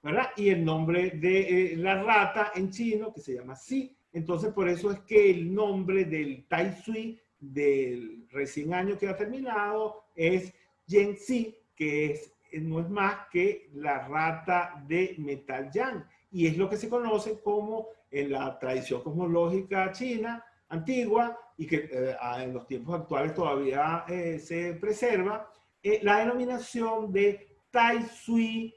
¿verdad? Y el nombre de la rata en chino, que se llama si. Entonces por eso es que el nombre del tai sui del recién año que ha terminado es yen si, que no es más que la rata de metal yang. Y es lo que se conoce como en la tradición cosmológica china antigua, y que en los tiempos actuales todavía se preserva, la denominación de Tai Sui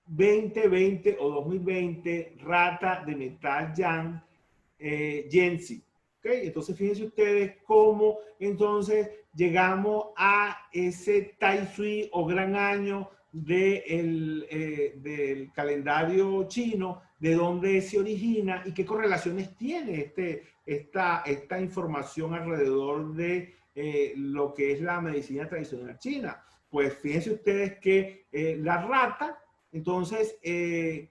2020 o 2020, rata de metal yang Yensi. ¿Okay? Entonces fíjense ustedes cómo entonces llegamos a ese Tai Sui o gran año del calendario chino, de dónde se origina y qué correlaciones tiene esta información alrededor de lo que es la medicina tradicional china. Pues fíjense ustedes que la rata entonces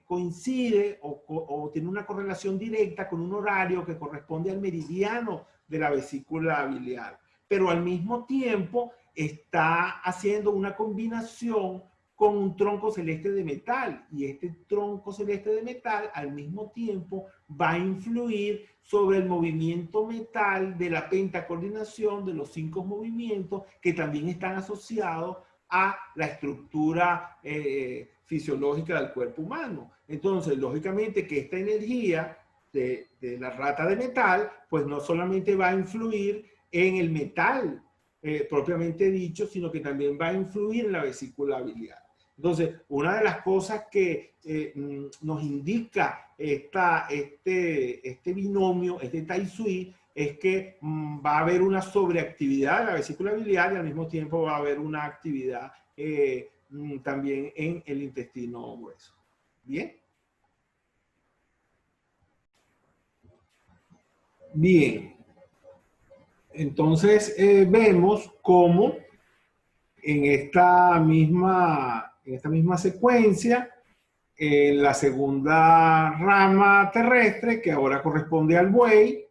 coincide o tiene una correlación directa con un horario que corresponde al meridiano de la vesícula biliar, pero al mismo tiempo está haciendo una combinación con un tronco celeste de metal, y este tronco celeste de metal al mismo tiempo va a influir sobre el movimiento metal de la pentacoordinación de los 5 movimientos que también están asociados a la estructura fisiológica del cuerpo humano. Entonces, lógicamente que esta energía de la rata de metal, pues no solamente va a influir en el metal propiamente dicho, sino que también va a influir en la vesícula biliar. Entonces, una de las cosas que nos indica este binomio, este Tai Sui, es que va a haber una sobreactividad de la vesícula biliar y al mismo tiempo va a haber una actividad también en el intestino grueso. ¿Bien? Bien. Entonces, vemos cómo en esta misma secuencia, la segunda rama terrestre, que ahora corresponde al buey,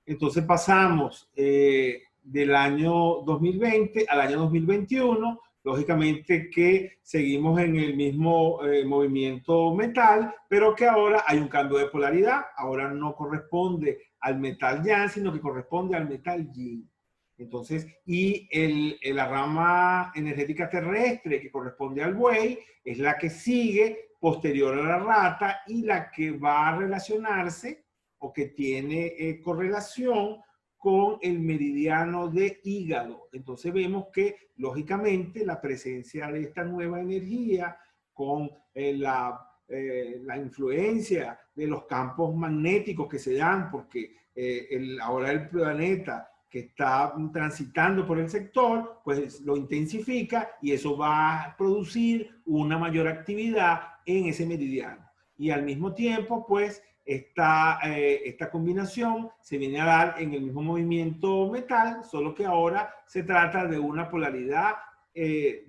entonces pasamos del año 2020 al año 2021, lógicamente que seguimos en el mismo movimiento metal, pero que ahora hay un cambio de polaridad, ahora no corresponde al metal yang, sino que corresponde al metal yin. Entonces, y la rama energética terrestre que corresponde al buey es la que sigue posterior a la rata y la que va a relacionarse o que tiene correlación con el meridiano de hígado. Entonces vemos que, lógicamente, la presencia de esta nueva energía con la influencia de los campos magnéticos que se dan, porque ahora el planeta que está transitando por el sector, pues lo intensifica y eso va a producir una mayor actividad en ese meridiano. Y al mismo tiempo, pues, esta combinación se viene a dar en el mismo movimiento metal, solo que ahora se trata de una polaridad de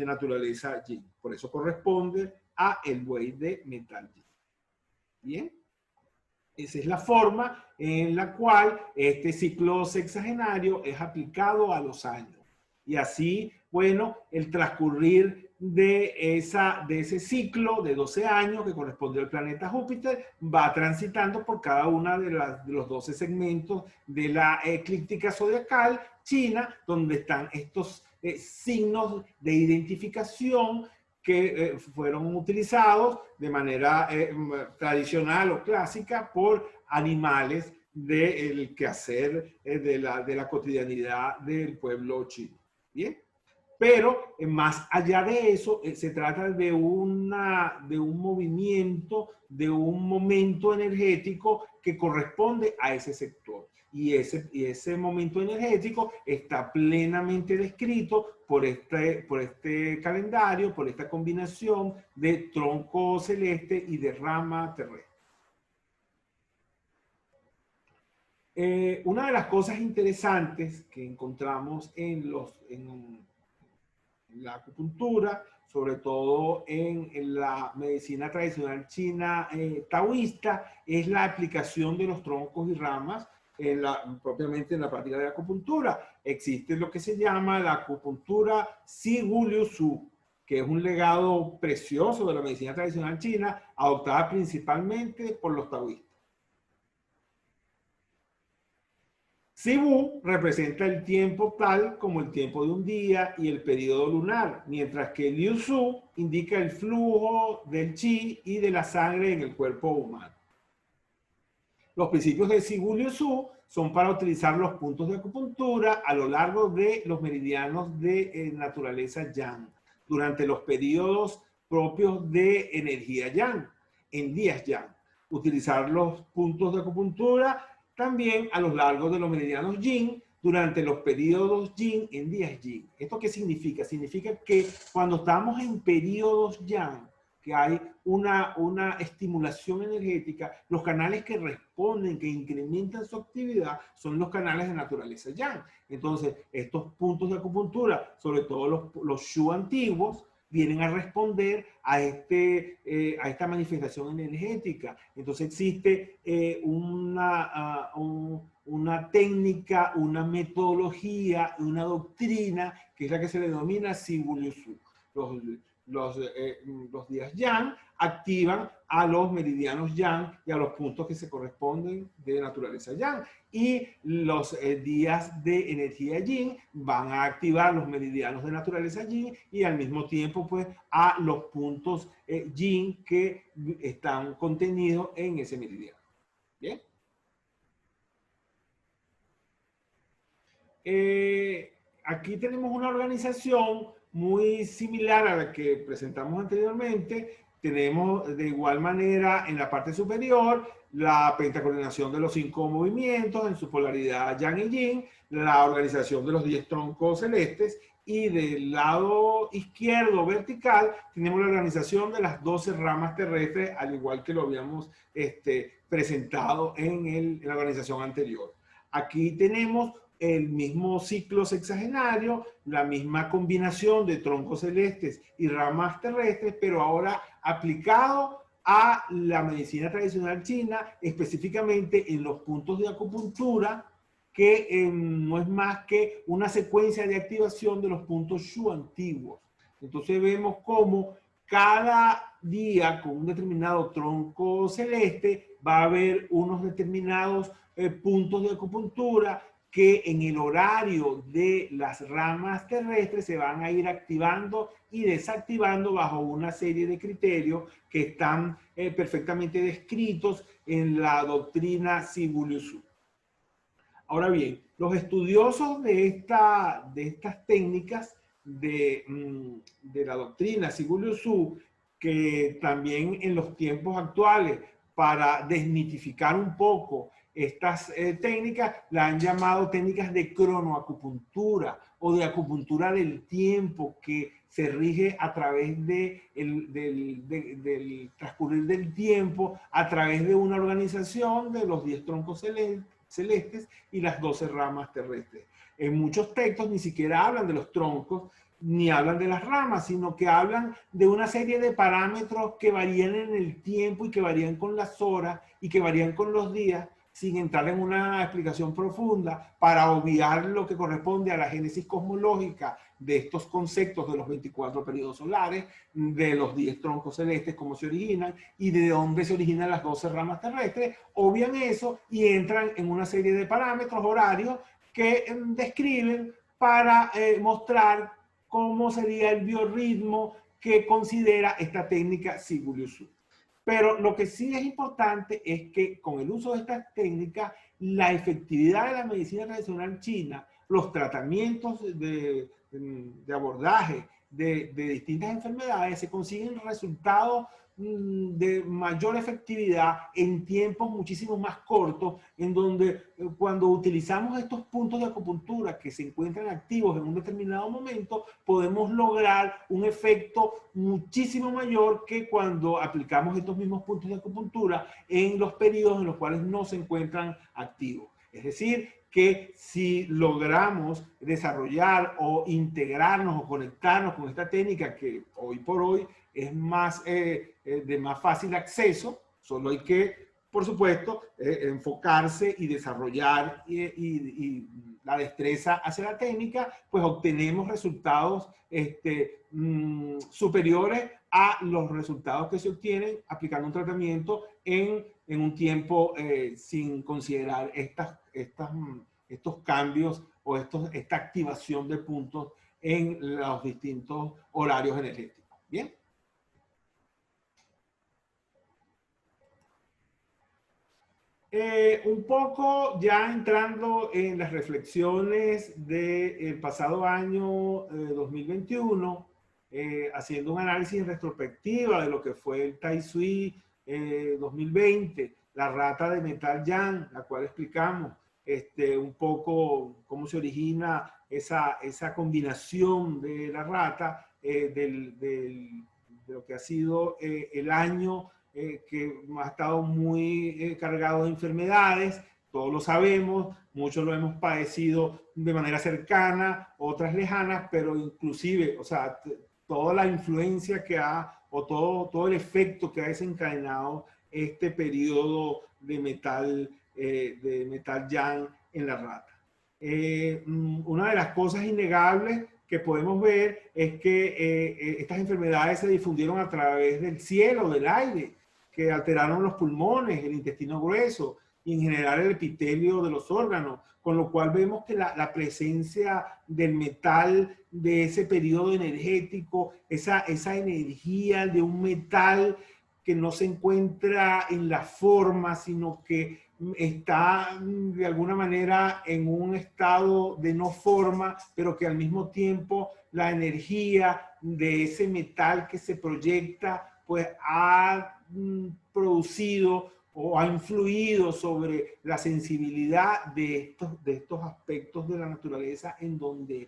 naturaleza yin. Por eso corresponde a el buey de metal yin. ¿Bien? Esa es la forma en la cual este ciclo sexagenario es aplicado a los años. Y así, bueno, el transcurrir de ese ciclo de 12 años que corresponde al planeta Júpiter va transitando por cada uno de los 12 segmentos de la eclíptica zodiacal china, donde están estos signos de identificación que fueron utilizados de manera tradicional o clásica por animales del quehacer de la cotidianidad del pueblo chino. ¿Bien? Pero más allá de eso, se trata de un movimiento, de un momento energético que corresponde a ese sector. Y ese momento energético está plenamente descrito por este calendario, por esta combinación de tronco celeste y de rama terrestre. Una de las cosas interesantes que encontramos en la acupuntura, sobre todo en la medicina tradicional china taoísta, es la aplicación de los troncos y ramas propiamente en la práctica de la acupuntura. Existe lo que se llama la acupuntura Sigu Liu Su, que es un legado precioso de la medicina tradicional china, adoptada principalmente por los taoístas. Sibu representa el tiempo tal como el tiempo de un día y el periodo lunar, mientras que Liu Su indica el flujo del chi y de la sangre en el cuerpo humano. Los principios de Sibu Liu Su son para utilizar los puntos de acupuntura a lo largo de los meridianos de naturaleza yang, durante los periodos propios de energía yang, en días yang. Utilizar los puntos de acupuntura también a lo largo de los meridianos yin durante los periodos yin en días yin. ¿Esto qué significa? Significa que cuando estamos en periodos yang, que hay una estimulación energética, los canales que responden, que incrementan su actividad, son los canales de naturaleza yang. Entonces, estos puntos de acupuntura, sobre todo los shu antiguos, vienen a responder a esta manifestación energética. Entonces existe una técnica, una metodología, una doctrina, que es la que se le denomina Sibu Liu Su. Los días yang activan a los meridianos yang y a los puntos que se corresponden de naturaleza yang. Y los días de energía yin van a activar los meridianos de naturaleza yin y al mismo tiempo pues a los puntos yin que están contenidos en ese meridiano. ¿Bien? Aquí tenemos una organización muy similar a la que presentamos anteriormente. Tenemos de igual manera en la parte superior la pentacoordinación de los 5 movimientos en su polaridad yang y yin, la organización de los 10 troncos celestes, y del lado izquierdo vertical tenemos la organización de las 12 ramas terrestres, al igual que lo habíamos presentado en la organización anterior. Aquí tenemos el mismo ciclo sexagenario, la misma combinación de troncos celestes y ramas terrestres, pero ahora aplicado a la medicina tradicional china, específicamente en los puntos de acupuntura, que no es más que una secuencia de activación de los puntos shu antiguos. Entonces vemos cómo cada día con un determinado tronco celeste va a haber unos determinados puntos de acupuntura que en el horario de las ramas terrestres se van a ir activando y desactivando bajo una serie de criterios que están perfectamente descritos en la doctrina Sibu Liu Su. Ahora bien, los estudiosos de estas técnicas de la doctrina Sibu Liu Su, que también en los tiempos actuales, para desmitificar un poco estas técnicas, la han llamado técnicas de cronoacupuntura o de acupuntura del tiempo, que se rige a través del transcurrir del tiempo, a través de una organización de los 10 troncos celestes y las 12 ramas terrestres. En muchos textos ni siquiera hablan de los troncos, ni hablan de las ramas, sino que hablan de una serie de parámetros que varían en el tiempo y que varían con las horas y que varían con los días, sin entrar en una explicación profunda, para obviar lo que corresponde a la génesis cosmológica de estos conceptos de los 24 periodos solares, de los 10 troncos celestes, cómo se originan y de dónde se originan las 12 ramas terrestres. Obvian eso y entran en una serie de parámetros horarios que describen para mostrar cómo sería el biorritmo que considera esta técnica Sifu Liu Shu. Pero lo que sí es importante es que con el uso de estas técnicas, la efectividad de la medicina tradicional china, los tratamientos de abordaje de distintas enfermedades, se consiguen resultados de mayor efectividad en tiempos muchísimo más cortos, en donde cuando utilizamos estos puntos de acupuntura que se encuentran activos en un determinado momento, podemos lograr un efecto muchísimo mayor que cuando aplicamos estos mismos puntos de acupuntura en los periodos en los cuales no se encuentran activos. Es decir, que si logramos desarrollar o integrarnos o conectarnos con esta técnica que hoy por hoy es más, de más fácil acceso, solo hay que, por supuesto, enfocarse y desarrollar y la destreza hacia la técnica, pues obtenemos resultados superiores a los resultados que se obtienen aplicando un tratamiento en un tiempo sin considerar estos cambios o esta activación de puntos en los distintos horarios energéticos. ¿Bien? Un poco ya entrando en las reflexiones del pasado año 2021, haciendo un análisis en retrospectiva de lo que fue el Tai Sui 2020, la rata de metal yang, la cual explicamos un poco cómo se origina esa combinación de la rata de lo que ha sido el año que ha estado muy cargado de enfermedades, todos lo sabemos, muchos lo hemos padecido de manera cercana, otras lejanas, pero inclusive, o sea, toda la influencia que ha, o todo el efecto que ha desencadenado este periodo de metal yang en la rata. Una de las cosas innegables que podemos ver es que estas enfermedades se difundieron a través del cielo, del aire, que alteraron los pulmones, el intestino grueso y en general el epitelio de los órganos, con lo cual vemos que la presencia del metal de ese periodo energético, esa energía de un metal que no se encuentra en la forma, sino que está de alguna manera en un estado de no forma, pero que al mismo tiempo la energía de ese metal que se proyecta pues ha producido o ha influido sobre la sensibilidad de estos aspectos de la naturaleza en donde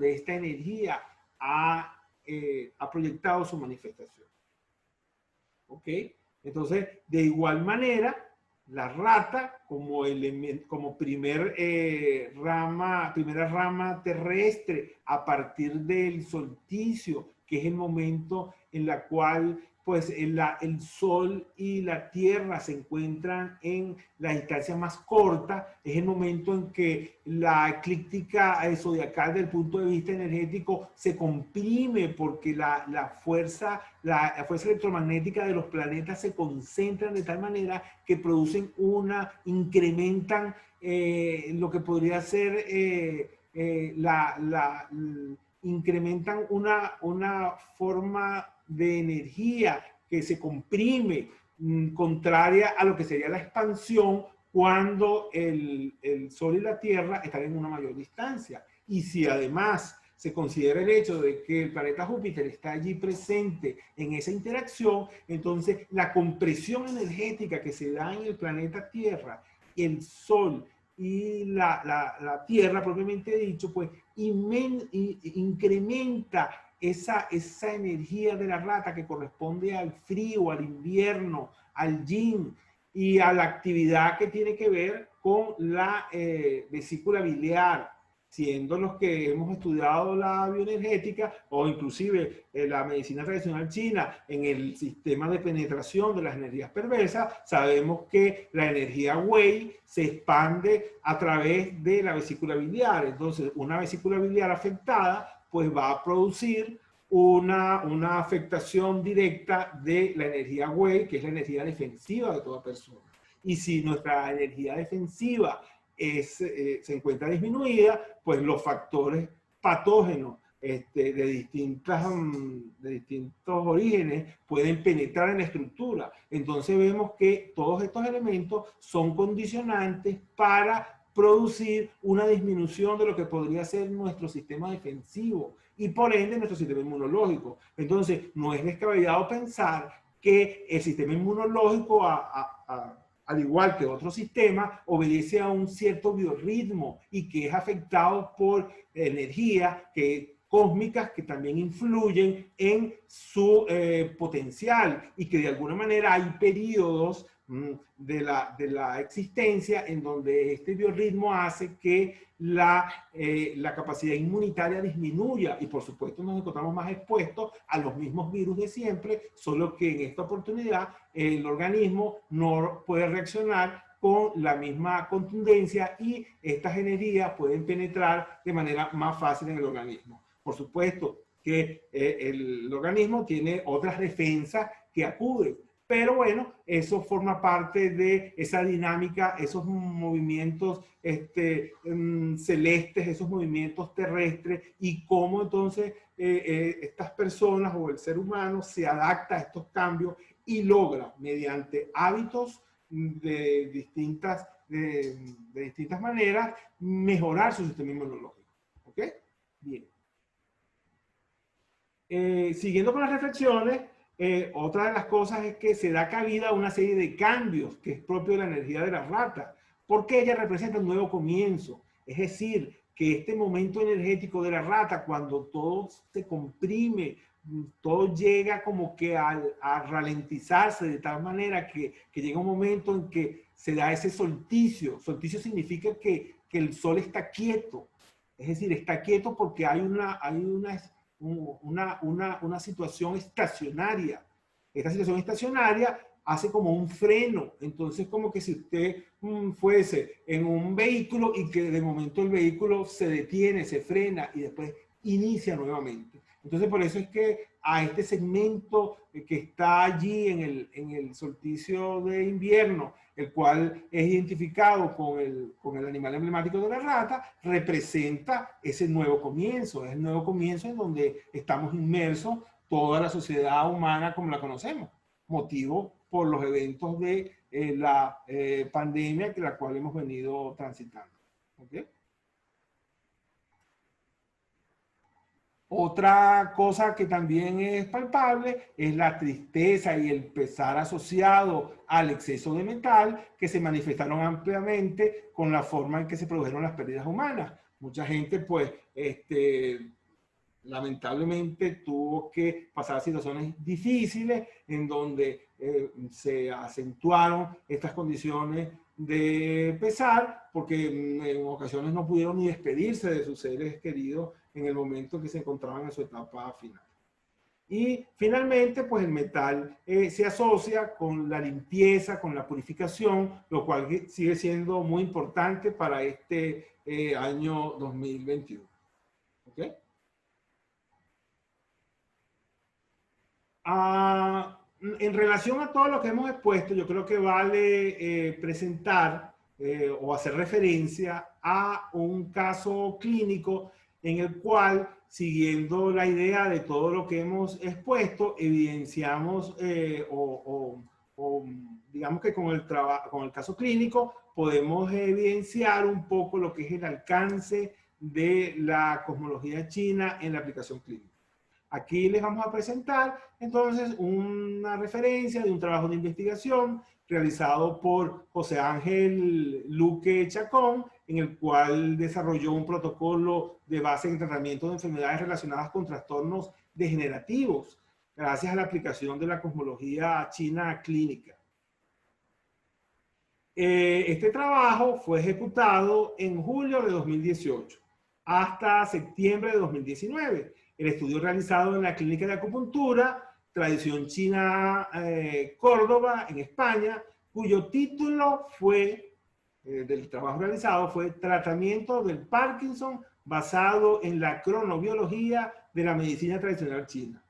esta energía ha proyectado su manifestación. ¿Ok? Entonces, de igual manera, la rata como primera rama terrestre a partir del solsticio, que es el momento en la cual pues el Sol y la Tierra se encuentran en la distancia más corta, es el momento en que la eclíptica zodiacal del punto de vista energético se comprime porque la fuerza electromagnética de los planetas se concentran de tal manera que incrementan lo que podría ser incrementan una forma de energía que se comprime, contraria a lo que sería la expansión cuando el Sol y la Tierra están en una mayor distancia. Y si además se considera el hecho de que el planeta Júpiter está allí presente en esa interacción, entonces la compresión energética que se da en el planeta Tierra, el Sol y la Tierra propiamente dicho, pues incrementa esa energía de la rata que corresponde al frío, al invierno, al yin y a la actividad que tiene que ver con la vesícula biliar, siendo los que hemos estudiado la bioenergética o inclusive la medicina tradicional china en el sistema de penetración de las energías perversas, sabemos que la energía Wei se expande a través de la vesícula biliar. Entonces, una vesícula biliar afectada pues va a producir una afectación directa de la energía Wei, que es la energía defensiva de toda persona. Y si nuestra energía defensiva se encuentra disminuida, pues los factores patógenos de distintos orígenes pueden penetrar en la estructura. Entonces vemos que todos estos elementos son condicionantes para producir una disminución de lo que podría ser nuestro sistema defensivo y por ende nuestro sistema inmunológico. Entonces no es descabellado pensar que el sistema inmunológico al igual que otro sistema, obedece a un cierto biorritmo y que es afectado por energías cósmicas que también influyen en su potencial y que de alguna manera hay periodos de la existencia en donde este biorritmo hace que la capacidad inmunitaria disminuya y por supuesto nos encontramos más expuestos a los mismos virus de siempre, solo que en esta oportunidad el organismo no puede reaccionar con la misma contundencia y estas energías pueden penetrar de manera más fácil en el organismo. Por supuesto que el organismo tiene otras defensas que acuden, pero bueno, eso forma parte de esa dinámica, esos movimientos celestes, esos movimientos terrestres y cómo entonces estas personas o el ser humano se adapta a estos cambios y logra mediante hábitos de distintas maneras mejorar su sistema inmunológico. ¿Ok? Bien. Siguiendo con las reflexiones, otra de las cosas es que se da cabida a una serie de cambios que es propio de la energía de la rata, porque ella representa un nuevo comienzo. Es decir, que este momento energético de la rata, cuando todo se comprime, todo llega como que a ralentizarse de tal manera que llega un momento en que se da ese solsticio. Solsticio significa que el sol está quieto. Es decir, está quieto porque hay una situación estacionaria. Esta situación estacionaria hace como un freno. Entonces, como que si usted fuese en un vehículo y que de momento el vehículo se detiene, se frena y después inicia nuevamente. Entonces, por eso es que a este segmento que está allí en el solsticio de invierno, el cual es identificado con el animal emblemático de la rata, representa ese nuevo comienzo. Es el nuevo comienzo en donde estamos inmersos toda la sociedad humana como la conocemos, motivo por los eventos de la pandemia que la cual hemos venido transitando. ¿Okay? Otra cosa que también es palpable es la tristeza y el pesar asociado al exceso de metal que se manifestaron ampliamente con la forma en que se produjeron las pérdidas humanas. Mucha gente, pues, lamentablemente tuvo que pasar situaciones difíciles en donde se acentuaron estas condiciones de pesar porque en ocasiones no pudieron ni despedirse de sus seres queridos en el momento que se encontraban en su etapa final. Y finalmente, pues el metal se asocia con la limpieza, con la purificación, lo cual sigue siendo muy importante para este año 2021. ¿Ok? En relación a todo lo que hemos expuesto, yo creo que vale presentar o hacer referencia a un caso clínico en el cual, siguiendo la idea de todo lo que hemos expuesto, evidenciamos o digamos que con el caso clínico podemos evidenciar un poco lo que es el alcance de la cosmología china en la aplicación clínica. Aquí les vamos a presentar entonces una referencia de un trabajo de investigación realizado por José Ángel Luque Chacón, en el cual desarrolló un protocolo de base en tratamiento de enfermedades relacionadas con trastornos degenerativos, gracias a la aplicación de la cosmología china clínica. Este trabajo fue ejecutado en julio de 2018 hasta septiembre de 2019. El estudio realizado en la Clínica de Acupuntura, Tradición China Córdoba, en España, cuyo título del trabajo realizado fue Tratamiento del Parkinson basado en la cronobiología de la medicina tradicional china.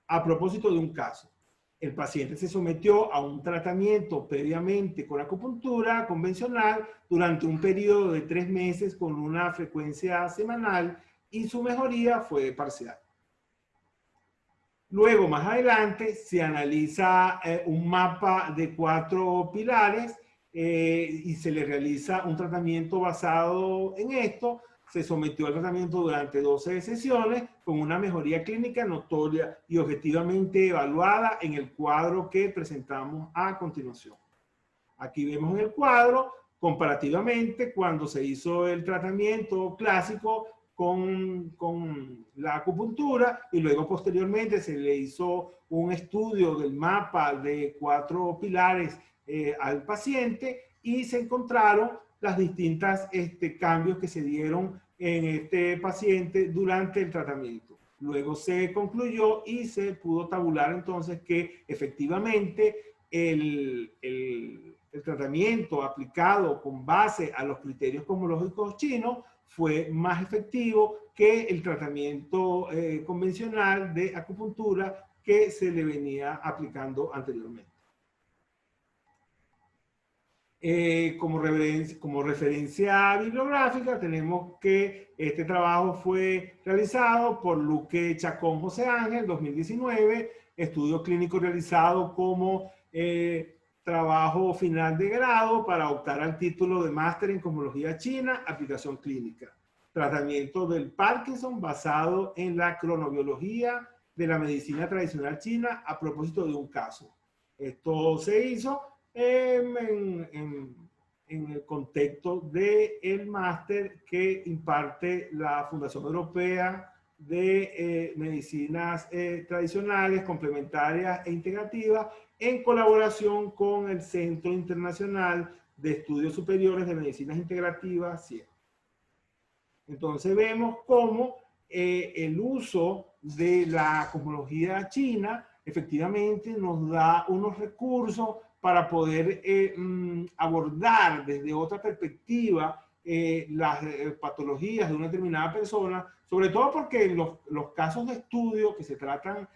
A propósito de un caso, el paciente se sometió a un tratamiento previamente con acupuntura convencional durante un periodo de 3 meses con una frecuencia semanal y su mejoría fue parcial. Luego, más adelante, se analiza un mapa de 4 pilares y se le realiza un tratamiento basado en esto. Se sometió al tratamiento durante 12 sesiones con una mejoría clínica notoria y objetivamente evaluada en el cuadro que presentamos a continuación. Aquí vemos en el cuadro, comparativamente, cuando se hizo el tratamiento clásico con la acupuntura y luego posteriormente se le hizo un estudio del mapa de 4 pilares al paciente y se encontraron las distintas cambios que se dieron en este paciente durante el tratamiento. Luego se concluyó y se pudo tabular entonces que efectivamente el tratamiento aplicado con base a los criterios cosmológicos chinos fue más efectivo que el tratamiento convencional de acupuntura que se le venía aplicando anteriormente. Como referencia bibliográfica tenemos que este trabajo fue realizado por Luque Chacón José Ángel, 2019, estudio clínico realizado como trabajo final de grado para optar al título de máster en cosmología china, aplicación clínica. Tratamiento del Parkinson basado en la cronobiología de la medicina tradicional china a propósito de un caso. Esto se hizo en el contexto del máster que imparte la Fundación Europea de Medicinas Tradicionales, Complementarias e Integrativas, en colaboración con el Centro Internacional de Estudios Superiores de Medicinas Integrativas, CIE. Entonces vemos cómo el uso de la cosmología china efectivamente nos da unos recursos para poder abordar desde otra perspectiva las patologías de una determinada persona, sobre todo porque los casos de estudio que se tratan,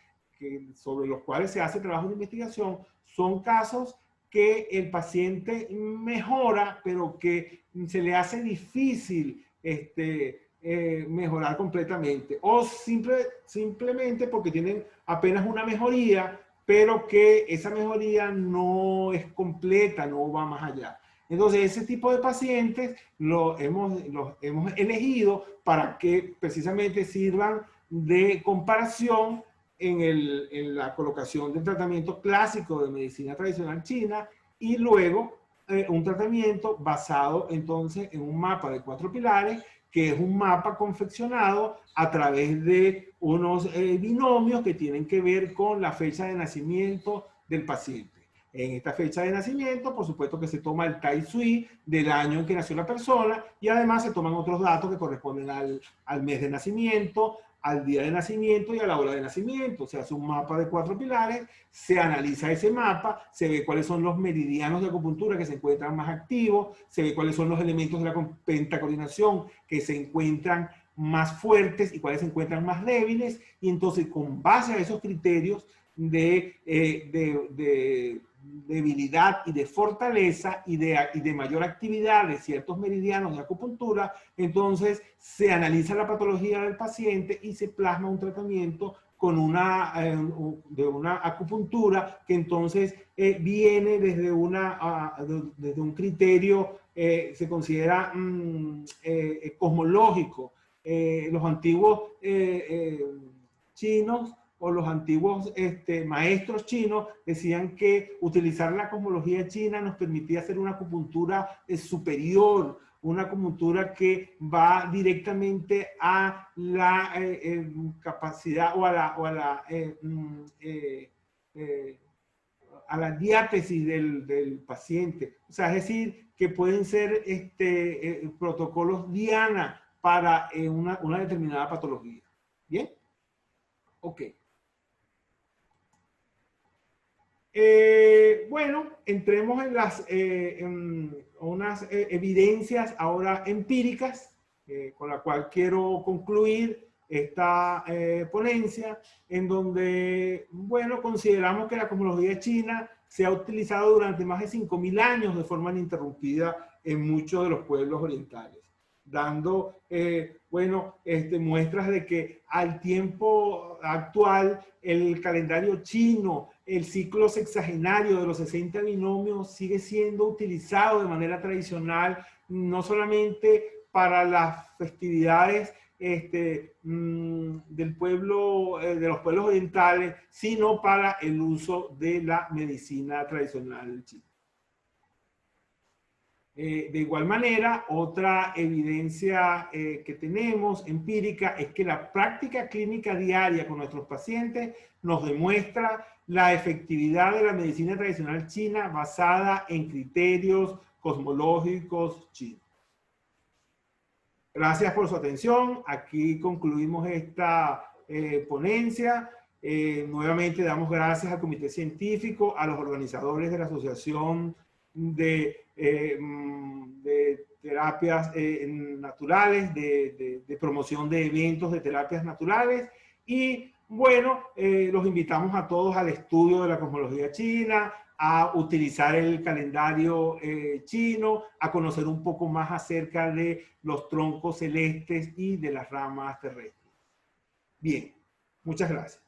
sobre los cuales se hace trabajo de investigación, son casos que el paciente mejora, pero que se le hace difícil mejorar completamente, o simplemente porque tienen apenas una mejoría, pero que esa mejoría no es completa, no va más allá. Entonces, ese tipo de pacientes los hemos elegido para que precisamente sirvan de comparación en la colocación del tratamiento clásico de medicina tradicional china y luego un tratamiento basado entonces en un mapa de 4 pilares, que es un mapa confeccionado a través de unos binomios que tienen que ver con la fecha de nacimiento del paciente. En esta fecha de nacimiento, por supuesto que se toma el Tai Sui del año en que nació la persona y además se toman otros datos que corresponden al mes de nacimiento, al día de nacimiento y a la hora de nacimiento. Se hace un mapa de 4 pilares, se analiza ese mapa, se ve cuáles son los meridianos de acupuntura que se encuentran más activos, se ve cuáles son los elementos de la pentacoordinación que se encuentran más fuertes y cuáles se encuentran más débiles, y entonces con base a esos criterios de debilidad y de fortaleza y de mayor actividad de ciertos meridianos de acupuntura, entonces se analiza la patología del paciente y se plasma un tratamiento con una acupuntura que entonces viene desde un criterio, se considera cosmológico. Los antiguos chinos o los antiguos maestros chinos decían que utilizar la cosmología china nos permitía hacer una acupuntura superior, una acupuntura que va directamente a la capacidad o a la diátesis del paciente. O sea, es decir, que pueden ser protocolos diana para una determinada patología. ¿Bien? Ok. Bueno, entremos en unas evidencias ahora empíricas, con la cual quiero concluir esta ponencia, en donde, bueno, consideramos que la cosmología china se ha utilizado durante más de 5.000 años de forma ininterrumpida en muchos de los pueblos orientales. dando, bueno, muestras de que al tiempo actual el calendario chino, el ciclo sexagenario de los 60 binomios sigue siendo utilizado de manera tradicional, no solamente para las festividades del pueblo, de los pueblos orientales, sino para el uso de la medicina tradicional china. De igual manera, otra evidencia que tenemos empírica es que la práctica clínica diaria con nuestros pacientes nos demuestra la efectividad de la medicina tradicional china basada en criterios cosmológicos chinos. Gracias por su atención. Aquí concluimos esta ponencia. Nuevamente damos gracias al comité científico, a los organizadores de la Asociación de Terapias Naturales, de promoción de eventos de terapias naturales. Y bueno, los invitamos a todos al estudio de la cosmología china, a utilizar el calendario chino, a conocer un poco más acerca de los troncos celestes y de las ramas terrestres. Bien, muchas gracias.